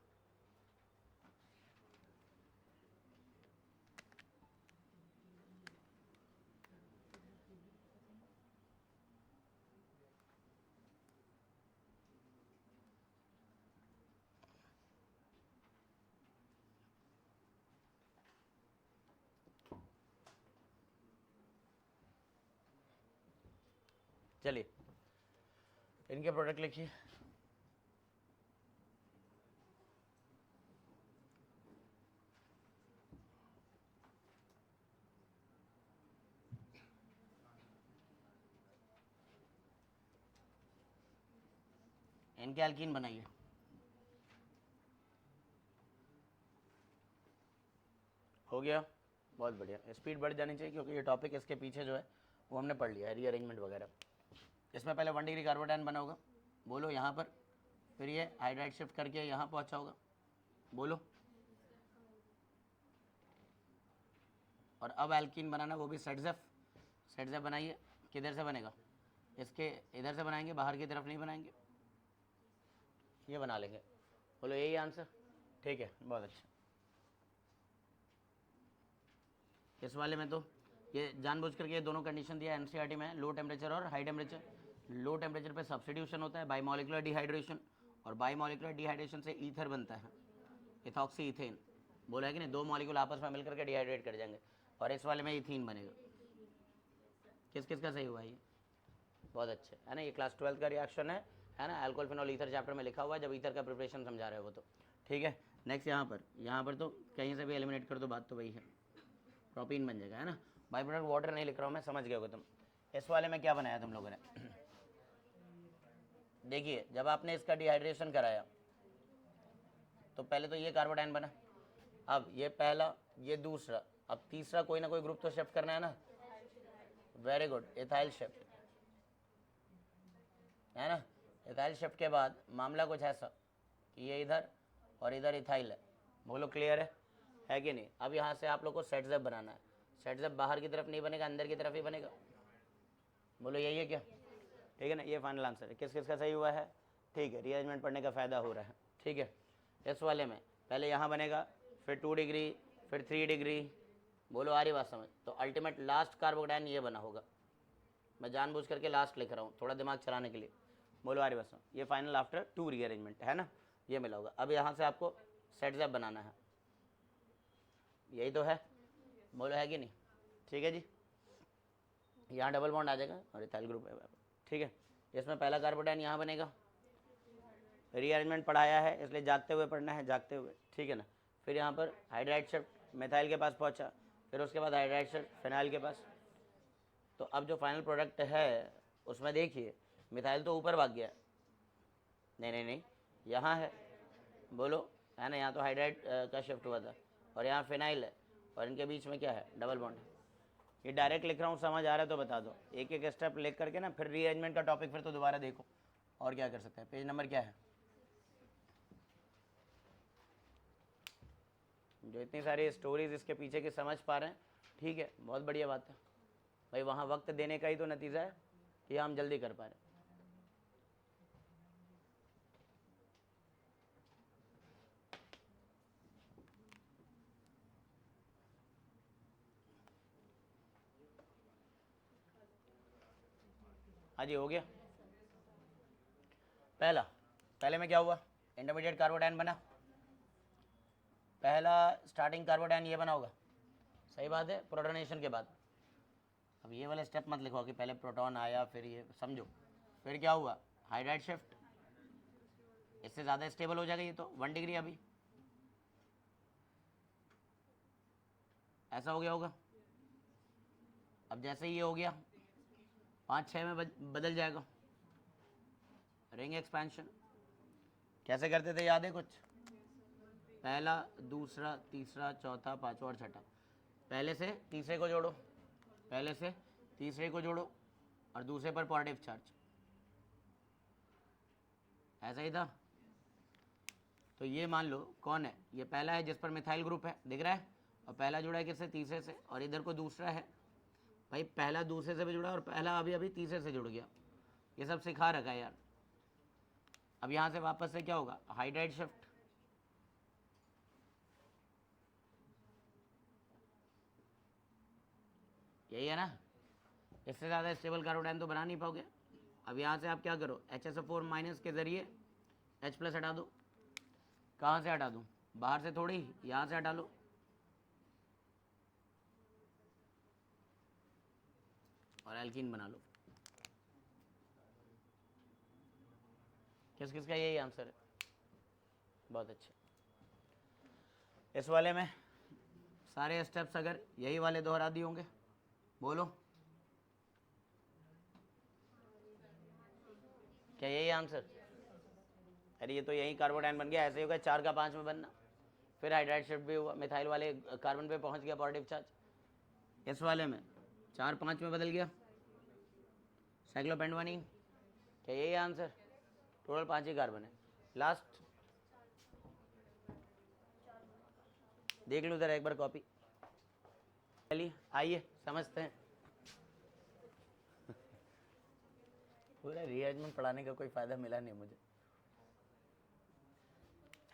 चलिए इनके प्रोडक्ट लिखिए। इनके एल्कीन बनाइए, हो गया, बहुत बढ़िया, स्पीड बढ़ जानी चाहिए क्योंकि ये टॉपिक इसके पीछे जो है वो हमने पढ़ लिया है, रीअरेंजमेंट वगैरह। इसमें पहले 1 डिग्री कार्बोडाइन बना होगा, बोलो यहाँ पर, फिर ये हाइड्राइड शिफ्ट करके यहाँ पहुँचा होगा, बोलो, और अब एल्कीन बनाना वो भी सेटजेफ, सेटजेफ बनाइए, किधर से बनेगा, इसके इधर से बनाएंगे, बाहर की तरफ नहीं बनाएंगे, ये बना लेंगे, बोलो यही आंसर, ठीक है बहुत अच्छा। इस वाले में तो ये जानबूझ करके ये दोनों कंडीशन दिया एनसीईआरटी में, लो टेम्परेचर और हाई टेम्परेचर। लो टेम्परेचर पे सब्स्टिट्यूशन होता है बाईमोलिकुलर डिहाइड्रेशन, और बाईमोलिकुलर डिहाइड्रेशन से ईथर बनता है, इथॉक्सी इथेन, बोला है कि नहीं, 2 मॉलिक्यूल आपस में मिलकर के डिहाइड्रेट कर जाएंगे, और इस वाले में इथीन बनेगा। किस किस का सही हुआ ये, बहुत अच्छे है ना, ये क्लास 12 का रिएक्शन है ना, अल्कोहल फिनॉल ईथर चैप्टर में लिखा हुआ है, जब ईथर का प्रिपरेशन समझा रहे हो वो तो, ठीक है। नेक्स्ट यहाँ पर तो कहीं से भी एलिमिनेट कर दो, बात तो वही है, प्रोपीन बन जाएगा, है ना। बाई प्रोडक्ट वाटर नहीं लिख रहा हूँ मैं, समझ गए होगे तुम। इस वाले में क्या बनाया तुम लोगों ने, देखिए जब आपने इसका डिहाइड्रेशन कराया तो पहले तो ये कार्बोडाइन बना, अब ये पहला, ये दूसरा, अब तीसरा कोई ना कोई ग्रुप तो शिफ्ट करना है ना, वेरी गुड, इथाइल शिफ्ट, है ना। इथाइल शिफ्ट के बाद मामला कुछ ऐसा कि ये इधर और इधर इथाइल है, बोलो क्लियर है कि नहीं। अब यहाँ से आप लोग को सेटजेप बनाना है, सेटजेप बाहर की तरफ नहीं बनेगा, अंदर की तरफ ही बनेगा, बोलो यही है क्या, ठीक है ना, ये फाइनल आंसर है। किस किस का सही हुआ है, ठीक है, रीअरेंजमेंट पढ़ने का फ़ायदा हो रहा है, ठीक है। इस वाले में पहले यहाँ बनेगा, फिर 2 डिग्री, फिर 3 डिग्री, बोलो आ रही बात समझ, तो अल्टीमेट लास्ट कार्बोडाइन ये बना होगा, मैं जानबूझ करके लास्ट लिख रहा हूँ थोड़ा दिमाग चलाने के लिए, बोलो आ रही बात समझ, ये फाइनल आफ्टर 2 रीअरेंजमेंट है ना, ये मिला होगा। अब यहाँ से आपको सेटजेप बनाना है, यही तो है, बोलो है कि नहीं, ठीक है जी। यहाँ डबल बॉन्ड आ जाएगा और इथाइल ग्रुप है, ठीक है। इसमें पहला कार्बोडाइन यहाँ बनेगा, रीअरेंजमेंट पढ़ाया है इसलिए जागते हुए पढ़ना है, जागते हुए, ठीक है ना। फिर यहाँ पर हाइड्राइड शिफ्ट मिथाइल के पास पहुँचा, फिर उसके बाद हाइड्राइड शिफ्ट फिनाइल के पास, तो अब जो फाइनल प्रोडक्ट है उसमें देखिए मिथाइल तो ऊपर भाग गया, नहीं नहीं नहीं यहाँ है, बोलो है ना, यहाँ तो हाइड्राइड का शिफ्ट हुआ था और यहाँ फिनाइल है और इनके बीच में क्या है, डबल बॉन्ड। ये डायरेक्ट लिख रहा हूँ, समझ आ रहा है तो बता दो, एक एक स्टेप लिख करके ना, फिर रीअरेंजमेंट का टॉपिक फिर तो दोबारा देखो और क्या कर सकते हैं। पेज नंबर क्या है, जो इतनी सारी स्टोरीज इसके पीछे की समझ पा रहे हैं, ठीक है, बहुत बढ़िया बात है भाई। वहाँ वक्त देने का ही तो नतीजा है कि हम जल्दी कर पा रहे हैं। हाँ जी, हो गया। पहले में क्या हुआ, इंटरमीडिएट कार्बोडाइन बना, पहला स्टार्टिंग कार्बोडाइन ये बना होगा, सही बात है, प्रोटोनेशन के बाद। अब ये वाला स्टेप मत लिखो कि पहले प्रोटॉन आया फिर ये, समझो फिर क्या हुआ, हाइड्राइड शिफ्ट, इससे ज़्यादा स्टेबल हो जाएगा ये तो 1 डिग्री, अभी ऐसा हो गया होगा। अब जैसे ही ये हो गया 5-6 में बदल जाएगा, रिंग एक्सपेंशन। कैसे करते थे, याद है कुछ, पहला दूसरा तीसरा चौथा पांचवा और छठा, पहले से तीसरे को जोड़ो, पहले से तीसरे को जोड़ो और दूसरे पर पॉजिटिव चार्ज, ऐसा ही था। तो ये मान लो कौन है, ये पहला है जिस पर मिथाइल ग्रुप है, दिख रहा है, और पहला जुड़ा है किससे, तीसरे से, और इधर को दूसरा है भाई, पहला दूसरे से भी जुड़ा और पहला अभी अभी तीसरे से जुड़ गया, ये सब सिखा रखा है यार। अब यहाँ से वापस से क्या होगा, हाइड्राइड शिफ्ट, यही है ना, इससे ज़्यादा स्टेबल कार्बोडाइन तो बना नहीं पाओगे। अब यहाँ से आप क्या करो, HSO4 माइनस के ज़रिए H+ हटा दो, कहाँ से हटा दूँ, बाहर से थोड़ी, यहाँ से हटा लो, और एल्कीन बना लो। किस किस का यही आंसर है, बहुत अच्छे। इस वाले में सारे स्टेप्स अगर यही वाले दोहरा दिए होंगे, बोलो क्या यही आंसर, अरे ये तो यही कार्बोडाइन बन गया, ऐसे ही होगा 4 का 5 में बनना, फिर हाइड्राइड शिफ्ट भी हुआ, मिथाइल वाले कार्बन पे पहुंच गया पॉजिटिव चार्ज, इस वाले में 4-5 में बदल गया, साइक्लोपेंटवानिन, क्या यही आंसर, टोटल 5 ही कार्बन है। लास्ट देख लो जरा एक बार कॉपी, चलिए आइए समझते हैं। पूरा रीअरेंजमेंट पढ़ाने का कोई फायदा मिला नहीं मुझे,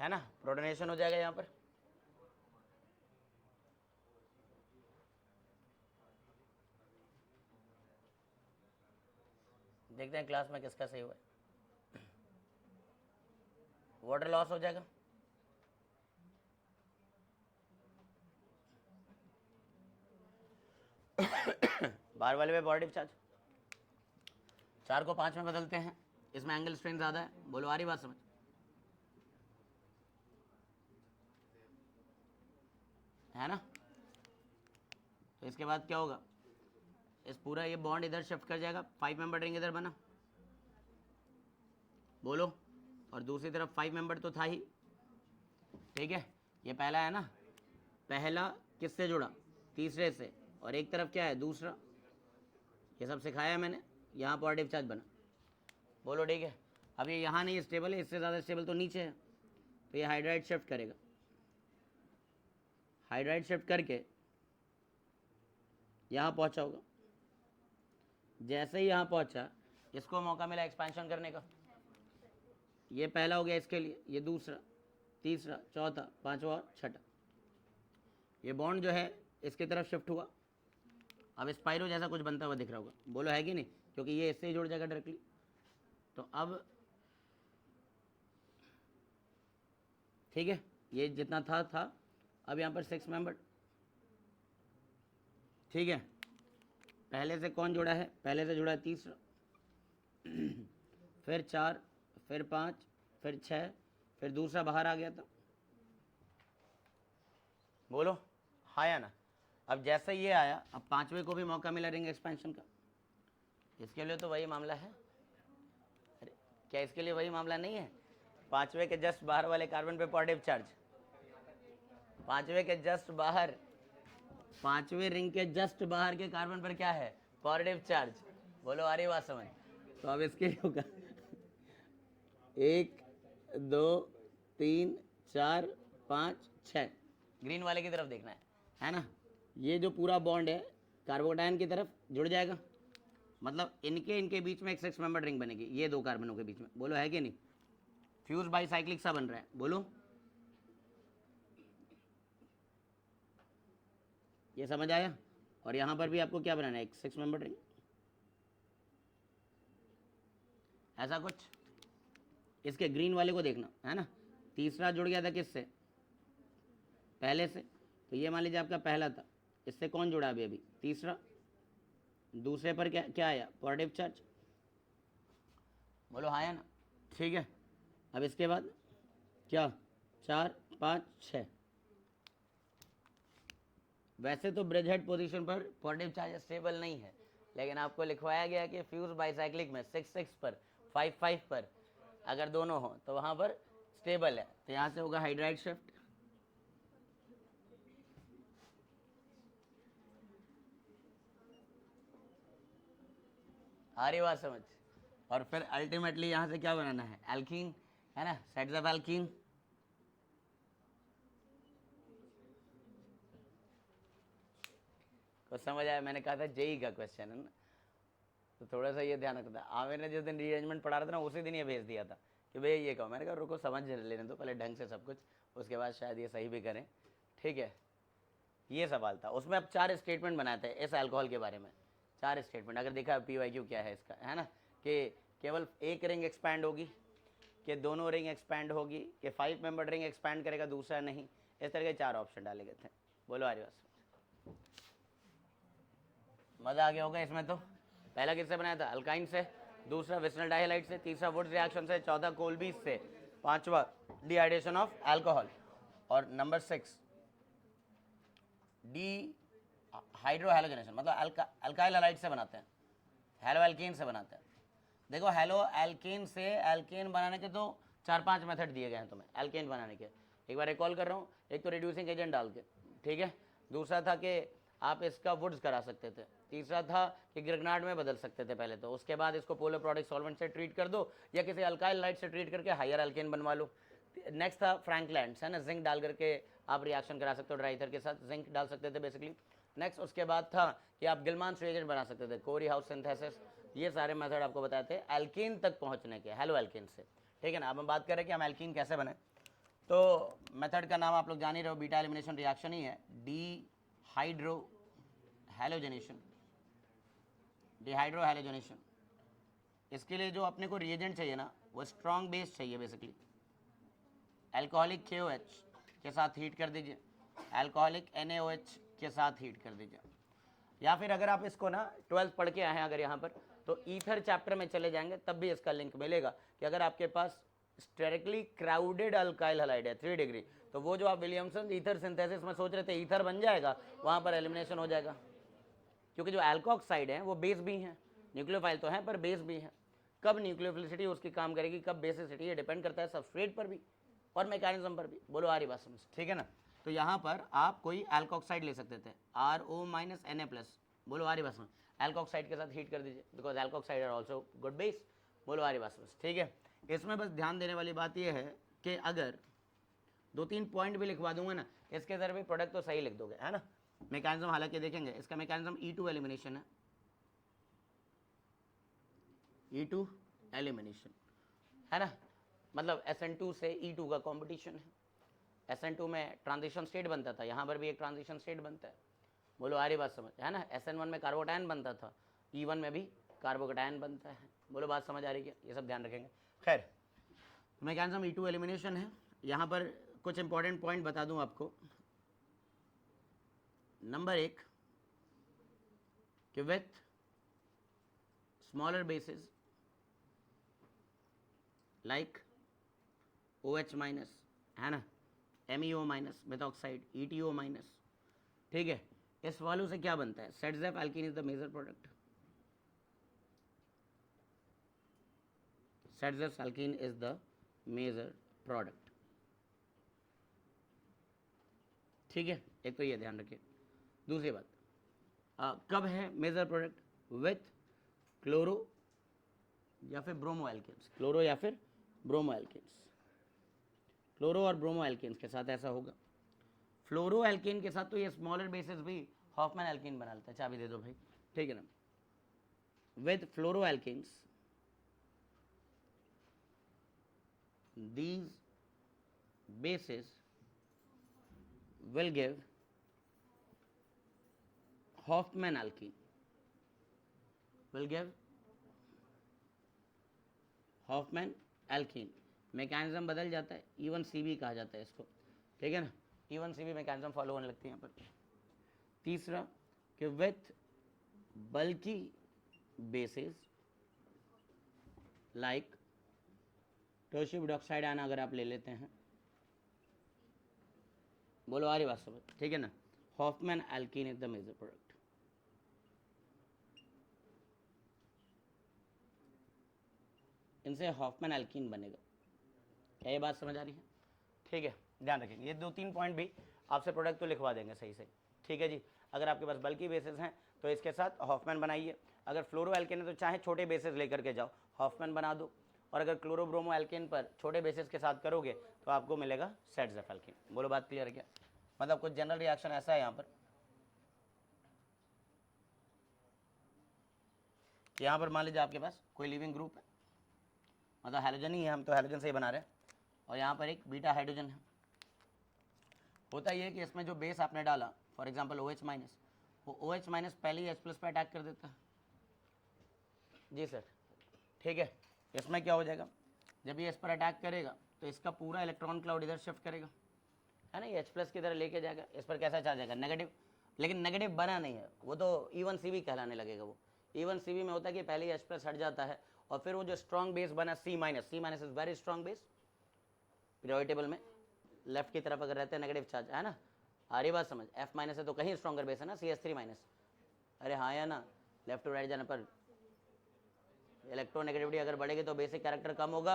है ना, प्रोटोनेशन हो जाएगा यहाँ पर। देखते हैं क्लास में किसका सही हुआ है। वाटर लॉस हो जाएगा, बाहर वाले पे पॉजिटिव चार्ज, 4 को 5 में बदलते हैं, इसमें एंगल स्ट्रेंथ ज़्यादा है, बोलो आ रही बात समझ, है ना। तो इसके बाद क्या होगा, इस पूरा ये बॉन्ड इधर शिफ्ट कर जाएगा, 5 मेंबर रिंग इधर बना, बोलो, और दूसरी तरफ 5 मेंबर तो था ही, ठीक है, ये पहला है ना, पहला किससे जुड़ा, तीसरे से, और एक तरफ क्या है, दूसरा, ये सब सिखाया है मैंने, यहाँ पॉजिटिव चार्ज बना, बोलो ठीक है। अब ये यहाँ नहीं स्टेबल है, इससे ज़्यादा स्टेबल तो नीचे है, तो ये हाइड्राइड शिफ्ट करेगा, हाइड्राइड शिफ्ट करके यहाँ पहुँचा होगा, जैसे ही यहाँ पहुँचा इसको मौका मिला एक्सपेंशन करने का, ये पहला हो गया इसके लिए, ये दूसरा, तीसरा, चौथा, पांचवा और छठा, ये बॉन्ड जो है इसकी तरफ शिफ्ट हुआ, अब स्पाइरो जैसा कुछ बनता हुआ दिख रहा होगा, बोलो है कि नहीं, क्योंकि ये इससे ही जुड़ जाएगा डायरेक्टली। तो अब ठीक है, ये जितना था, अब यहाँ पर 6 मेंबर, ठीक है, पहले से कौन जुड़ा है, पहले से जुड़ा है तीसरा, फिर 4, फिर 5, फिर 6, फिर दूसरा बाहर आ गया था, बोलो हाँ या ना। अब जैसे ये आया, अब 5वें को भी मौका मिला रिंग एक्सपेंशन का, इसके लिए तो वही मामला है। अरे क्या इसके लिए वही मामला नहीं है? पांचवे के जस्ट बाहर वाले कार्बन पे पॉजिटिव चार्ज, पांचवे के जस्ट बाहर, पांचवे रिंग के जस्ट बाहर के कार्बन पर क्या है? Positive charge. बोलो आ रही बात समझ? तो अब इसके लिए होगा 1 2 3 4 5 6, ग्रीन वाले की तरफ देखना है ना? ये जो पूरा बॉन्ड है कार्बोकैटायन की तरफ जुड़ जाएगा, मतलब इनके बीच में एक 6 मेंबर रिंग बनेगी, ये दो कार्बनों के बीच में। बोलो है कि नहीं? फ्यूज बाईसाइक्लिक सा बन रहा है। बोलो ये समझ आया? और यहां पर भी आपको क्या बनाना है? एक 6 मेंबर रिंग, ऐसा कुछ। इसके ग्रीन वाले को देखना है ना, तीसरा जुड़ गया था किससे? पहले से। तो ये मान लीजिए आपका पहला था, इससे कौन जुड़ा अभी? अभी तीसरा। दूसरे पर क्या क्या आया? Positive charge. बोलो हाँ या ना? ठीक है। अब इसके बाद क्या? 4 5 6। वैसे तो ब्रिज हेड पोजीशन पर पॉजिटिव चार्ज स्टेबल नहीं है, लेकिन आपको लिखवाया गया कि फ्यूज बाईसाइक्लिक में 6 6 पर 5 5 पर अगर दोनों हो तो वहां पर स्टेबल है। तो यहां से होगा हाइड्राइड शिफ्ट, आ रही बात समझ? और फिर अल्टीमेटली यहां से क्या बनाना है? एल्कीन, है ना? Sets of alkene. कुछ समझ आया? मैंने कहा था जेई का क्वेश्चन है ना, तो थोड़ा सा ये ध्यान रखता है। आमिर ने जिस दिन रीअरेंजमेंट पढ़ा रहा था ना, उसी दिन ये भेज दिया था कि भैया ये कहो। मैंने कहा रुको समझ लेने दो पहले ढंग से सब कुछ, उसके बाद शायद ये सही भी करें। ठीक है, ये सवाल था। उसमें अब 4 स्टेटमेंट बनाए थे इस अल्कोहल के बारे में, 4 स्टेटमेंट। अगर देखा PYQ क्या है इसका, है ना, कि केवल एक रिंग एक्सपैंड होगी, कि दोनों रिंग एक्सपैंड होगी, कि 5 मेंबर रिंग एक्सपैंड करेगा, दूसरा नहीं। इस तरह के 4 ऑप्शन डाले गए थे। बोलो आर्यवास, मज़ा आ गया होगा इसमें। तो पहला किससे बनाया था? अल्काइन से, दूसरा विसनल डाइहाइड से, तीसरा वुड्स रिएक्शन से, चौथा कोल्बीज से, पांचवा डिहाइड्रेशन ऑफ अल्कोहल, और नंबर 6 डी हाइड्रो हेलोजनेशन, मतलब अल्काइल हैलाइड से बनाते हैं, हेलो एल्केन से बनाते हैं। देखो हेलो एल्केन से एल्केन बनाने के तो 4-5 मेथड दिए गए हैं तुम्हें एल्केन बनाने के। एक बार रिकॉल कर रहा हूँ। एक तो रिड्यूसिंग एजेंट डाल के, ठीक है। दूसरा था कि आप इसका वुड्स करा सकते थे। तीसरा था कि ग्रिग्नार्ड में बदल सकते थे पहले तो, उसके बाद इसको पोलर प्रोडक्ट सॉल्वेंट से ट्रीट कर दो, या किसी अल्काइल लाइट से ट्रीट करके हायर एल्केन बनवा लो। नेक्स्ट था फ्रैंकलैंड्स, है ना, जिंक डाल करके आप रिएक्शन करा सकते हो ड्राई ईथर के साथ, जिंक डाल सकते थे बेसिकली। नेक्स्ट उसके बाद था कि आप गिलमान रिएजेंट बना सकते थे, कोरी हाउस सिंथेसिस। ये सारे मेथड आपको बताए थे एल्कीन तक पहुंचने के, हेलो एल्कीन से, ठीक है ना। अब हम बात करें कि हम एल्कीन कैसे बने। तो मेथड का नाम आप लोग जान ही रहे हो, बीटा एलिमिनेशन रिएक्शन ही है, डिहाइड्रो हेलोजनेशन, डिहाइड्रो हेलोजनेशन। इसके लिए जो अपने को रिएजेंट चाहिए ना, वो स्ट्रॉन्ग बेस चाहिए बेसिकली। अल्कोहलिक KOH के साथ हीट कर दीजिए, अल्कोहलिक NaOH के साथ हीट कर दीजिए। या फिर अगर आप इसको ना 12th पढ़ के आए हैं अगर यहाँ पर, तो ईथर चैप्टर में चले जाएंगे तब भी इसका लिंक मिलेगा कि अगर आपके पास स्टेरिकली क्राउडेड अल्काइल हैलाइड है 3 डिग्री, तो वो जो आप विलियमसन ईथर सिंथेसिस में सोच रहे थे ईथर बन जाएगा, वहाँ पर एलिमिनेशन हो जाएगा। क्योंकि जो एल्कोक्साइड है वो बेस भी हैं, न्यूक्लियोफाइल तो हैं पर बेस भी हैं। कब न्यूक्लियोफिलिसिटी उसकी काम करेगी, कब बेसिसिटी, ये डिपेंड करता है सबस्ट्रेट पर भी और मैकेनिज्म पर भी। बोलो आ रही बात समझ, ठीक है ना। तो यहाँ पर आप कोई एल्कोक्साइड ले सकते थे, RO Na+। बोलो आ रही बात समझ। एल्कोक्साइड के साथ हीट कर दीजिए, because alkoxide are also good base. बोलो आ रही बात समझ, ठीक है। इसमें बस ध्यान देने वाली बात यह है कि अगर 2-3 पॉइंट भी लिखवा दूंगा ना, इसके तरफ भी प्रोडक्ट तो सही लिख दोगे, है ना। मैकेनिज्म हालांकि देखेंगे, इसका मैकेनिज्म E2 एलिमिनेशन है, E2 एलिमिनेशन, है ना। मतलब SN2 से E2 का कॉम्पिटिशन है। SN2 में ट्रांजिशन स्टेट बनता था, यहाँ पर भी एक ट्रांजिशन स्टेट बनता है। बोलो आ रही बात समझ, है ना। SN1 में कार्बोकैटायन बनता था, E1 में भी कार्बोकैटायन बनता है। बोलो बात समझ आ रही है, ये सब ध्यान रखेंगे। खैर, मैकेनिज्म E2 एलिमिनेशन है। यहाँ पर कुछ इंपॉर्टेंट पॉइंट बता दूँ आपको। नंबर 1 कि with smaller basis like OH-, है ना, MEO-, मेथॉक्साइड ETO-, ठीक है। इस वालों से क्या बनता है? Saytzeff alkene is the major product, Saytzeff alkene is the major product. ठीक है, एक तो ये ध्यान रखिए। दूसरी बात, कब है मेजर प्रोडक्ट? विथ क्लोरो या फिर ब्रोमो एल्केन्स, क्लोरो या फिर ब्रोमो एल्केन्स। क्लोरो और ब्रोमो एल्केन्स के साथ ऐसा होगा। फ्लोरो एल्केन के साथ तो ये स्मॉलर बेसिस भी हॉफमैन एल्केन बना लेता है। चाबी दे दो भाई, ठीक है ना। With fluoro alkanes these bases will give Hoffman alkene, will give Hoffman alkene। Mechanism बदल जाता है, इवन सीबी कहा जाता है इसको, ठीक है ना। इवन सीबी मैकेनिज्म फॉलो होने लगती है यहाँ पर। तीसरा कि विथ बल्की बेसिस लाइक टर्शियम डाइऑक्साइड आना अगर आप ले लेते हैं, बोलो आ रही बात समझ, ठीक है ना। Hofmann alkene is the major product. इनसे हॉफमैन एल्कीन बनेगा। क्या ये बात समझ आ रही है? ठीक है, ध्यान रखेंगे। ये 2-3 पॉइंट भी आपसे प्रोडक्ट तो लिखवा देंगे सही से, ठीक है जी। अगर आपके पास बल्कि बेसिस हैं तो इसके साथ हॉफमैन बनाइए। अगर फ्लोरो एल्केन है तो चाहे छोटे बेसिस लेकर के जाओ, हॉफमैन बना दो। और अगर क्लोरोब्रोमो एल्केन पर छोटे बेसिस के साथ करोगे तो आपको मिलेगा सेट्स एल्केन। बोलो बात क्लियर है क्या? मतलब कुछ जनरल रिएक्शन ऐसा है यहाँ पर, यहाँ पर मान लीजिए आपके पास कोई लिविंग ग्रुप है, मतलब हाइड्रोजन ही है, हम तो हाइड्रोजन से ही बना रहे हैं, और यहाँ पर एक बीटा हाइड्रोजन है। होता ये है कि इसमें जो बेस आपने डाला, फॉर एग्जांपल OH माइनस, वो OH माइनस पहले ही H प्लस पर अटैक कर देता है। जी सर, ठीक है। इसमें क्या हो जाएगा, जब ये इस पर अटैक करेगा तो इसका पूरा इलेक्ट्रॉन क्लाउड इधर शिफ्ट करेगा, है ना। ये H प्लस की तरह लेके जाएगा, इस पर कैसा चार्ज आएगा? नेगेटिव। लेकिन नेगेटिव बना नहीं है, वो तो E1CB कहलाने लगेगा। वो E1CB में होता है कि पहले ही H प्लस हट जाता है और फिर वो जो स्ट्रॉन्ग बेस बना C minus is very strong base. Periodic table में लेफ्ट की तरफ अगर रहते हैं नेगेटिव चार्ज, है ना। आ रही बात समझ? F माइनस है तो कहीं स्ट्रॉन्गर बेस है ना, CH3 माइनस। अरे हाँ या ना, लेफ्ट टू राइट जाने पर इलेक्ट्रोनेगेटिविटी अगर बढ़ेगी तो बेसिक कैरेक्टर कम होगा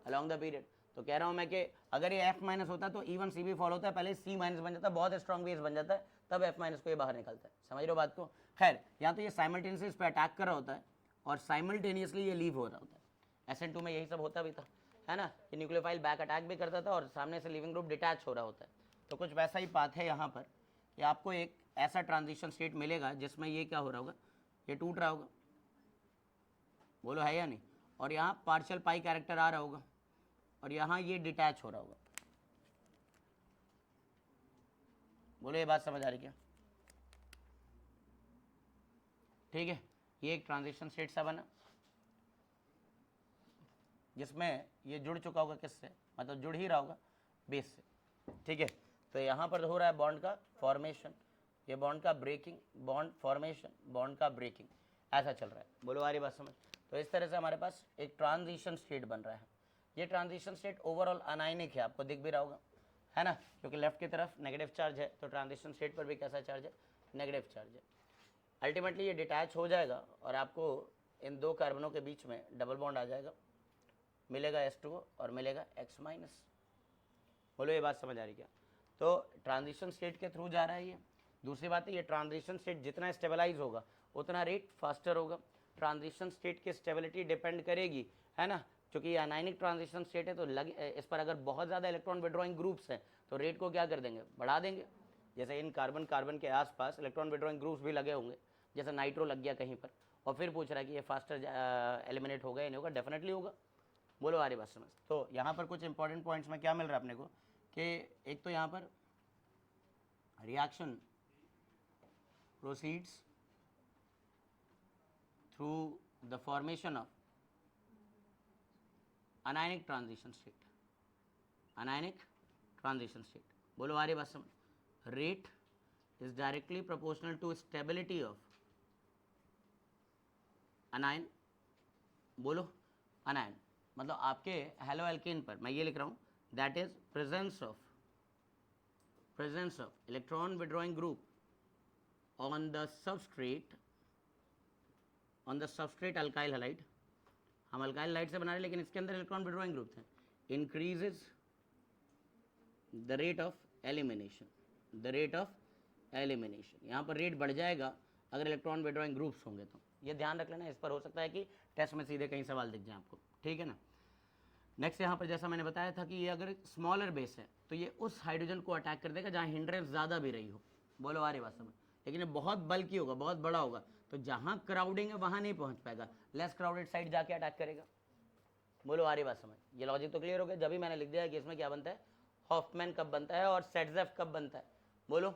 अलॉन्ग द पीरियड। तो कह रहा हूँ मैं कि अगर ये F माइनस होता तो E1CB फॉलो होता है, पहले C माइनस बन जाता है, बहुत स्ट्रॉन्ग बेस बन जाता है, तब F माइनस को ये बाहर निकलता है। समझ रहे हो बात को? खैर, यहाँ तो ये साइमल्टेनियसली इस पर अटैक कर रहा होता है और साइमल्टेनियसली ये लीव हो रहा होता है। SN2 में यही सब होता भी था, है ना, कि न्यूक्लियोफाइल बैक अटैक भी करता था और सामने से लिविंग ग्रुप डिटैच हो रहा होता है। तो कुछ वैसा ही बात है यहाँ पर कि आपको एक ऐसा ट्रांजिशन स्टेट मिलेगा जिसमें ये क्या हो रहा होगा, ये टूट रहा होगा, बोलो है या नहीं। और यहाँ पार्शियल पाई कैरेक्टर आ रहा होगा और यहाँ ये डिटैच हो रहा होगा। बोलो ये बात समझ आ रही क्या? ठीक है, ये एक ट्रांजिशन स्टेट सा बना जिसमें ये जुड़ चुका होगा किससे, मतलब जुड़ ही रहा होगा बेस से, ठीक है। तो यहाँ पर हो रहा है बॉन्ड का फॉर्मेशन, ये बॉन्ड का ब्रेकिंग, बॉन्ड फॉर्मेशन, बॉन्ड का ब्रेकिंग, ऐसा चल रहा है। बोलो आ रही बात समझ? तो इस तरह से हमारे पास एक ट्रांजिशन स्टेट बन रहा है। ये ट्रांजिशन स्टेट ओवरऑल अनायनिक है, आपको दिख भी रहा होगा, है ना, क्योंकि लेफ्ट की तरफ नेगेटिव चार्ज है, तो ट्रांजिशन स्टेट पर भी कैसा चार्ज है? नेगेटिव चार्ज है। अल्टीमेटली ये डिटैच हो जाएगा और आपको इन दो कार्बनों के बीच में डबल बॉन्ड आ जाएगा, मिलेगा H2O और मिलेगा X माइनस। बोलो ये बात समझ आ रही क्या? तो ट्रांजिशन स्टेट के थ्रू जा रहा है ये। दूसरी बात है, ये ट्रांजिशन स्टेट जितना स्टेबलाइज होगा उतना रेट फास्टर होगा। ट्रांजिशन स्टेट की स्टेबिलिटी डिपेंड करेगी, है ना, क्योंकि ये अनायनिक ट्रांजिशन स्टेट है, तो इस पर अगर बहुत ज़्यादा इलेक्ट्रॉन विड्रॉइंग ग्रुप्स हैं तो रेट को क्या कर देंगे? बढ़ा देंगे। जैसे इन कार्बन के आसपास इलेक्ट्रॉन विड्रॉइंग ग्रुप्स भी लगे होंगे, जैसे नाइट्रो लग गया कहीं पर, और फिर पूछ रहा है कि ये फास्टर एलिमिनेट होगा या नहीं होगा? डेफिनेटली होगा। बोलो आ रही बात समझ? तो यहाँ पर कुछ इंपॉर्टेंट पॉइंट्स में क्या मिल रहा है अपने को कि एक तो यहाँ पर reaction proceeds through the formation of anionic transition state, anionic transition state। बोलो आ रही बात समझ? rate is directly proportional to stability of anion। बोलो anion मतलब आपके हेलो एल्केन पर मैं ये लिख रहा हूँ, that is presence of electron withdrawing group on the substrate alkyl halide, हम अल्काइल लाइट से बना रहे हैं लेकिन इसके अंदर इलेक्ट्रॉन विड्रॉइंग ग्रुप्स हैं। Increases the rate of elimination, the rate of elimination, यहाँ पर रेट बढ़ जाएगा अगर इलेक्ट्रॉन विड्रॉइंग ग्रुप्स होंगे तो। ये ध्यान रख लेना, इस पर हो सकता है कि टेस्ट में सीधे कहीं सवाल दिख जाए आपको, ठीक है ना। नेक्स्ट यहाँ पर जैसा मैंने बताया था कि ये अगर स्मॉलर बेस है तो ये उस हाइड्रोजन को अटैक कर देगा जहाँ हिंड्रेंस ज़्यादा भी रही हो, बोलो आ रही बात समझ। लेकिन ये बहुत बल्कि होगा, बहुत बड़ा होगा, तो जहाँ क्राउडिंग है वहाँ नहीं पहुँच पाएगा, लेस क्राउडेड साइड जाके अटैक करेगा, बोलो आ रही बात समझ। ये लॉजिक तो क्लियर हो गया। जब भी मैंने लिख दिया कि इसमें क्या बनता है, हॉफमैन कब बनता है और सेटजेफ कब बनता है, बोलो।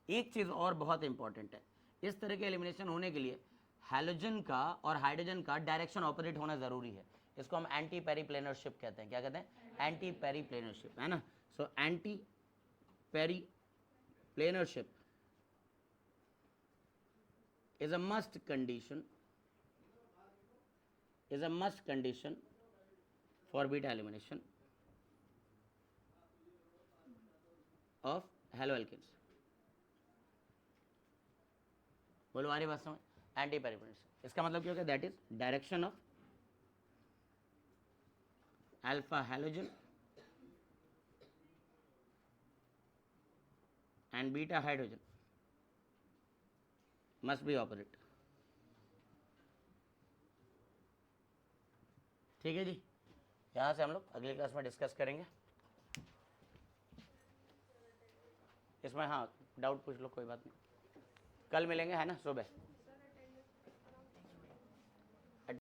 एक चीज़ और बहुत इंपॉर्टेंट है, इस तरह के एलिमिनेशन होने के लिए हैलोजन का और हाइड्रोजन का डायरेक्शन ऑपोजिट होना ज़रूरी है। इसको हम एंटी पेरीप्लेनरशिप कहते हैं। क्या कहते हैं? एंटी पेरीप्लेनरशिप, है ना। So anti periplanarship is a must condition for beta elimination of haloalkanes, बोलो आ रही बात समझ। एंटी पेरीप्लेनरशिप इसका मतलब क्या होगा, that is direction of alpha halogen and beta hydrogen must be opposite, ठीक है जी। यहाँ से हम लोग अगली क्लास में डिस्कस करेंगे इसमें। हाँ डाउट पूछ लो, कोई बात नहीं, कल मिलेंगे, है ना, सुबह।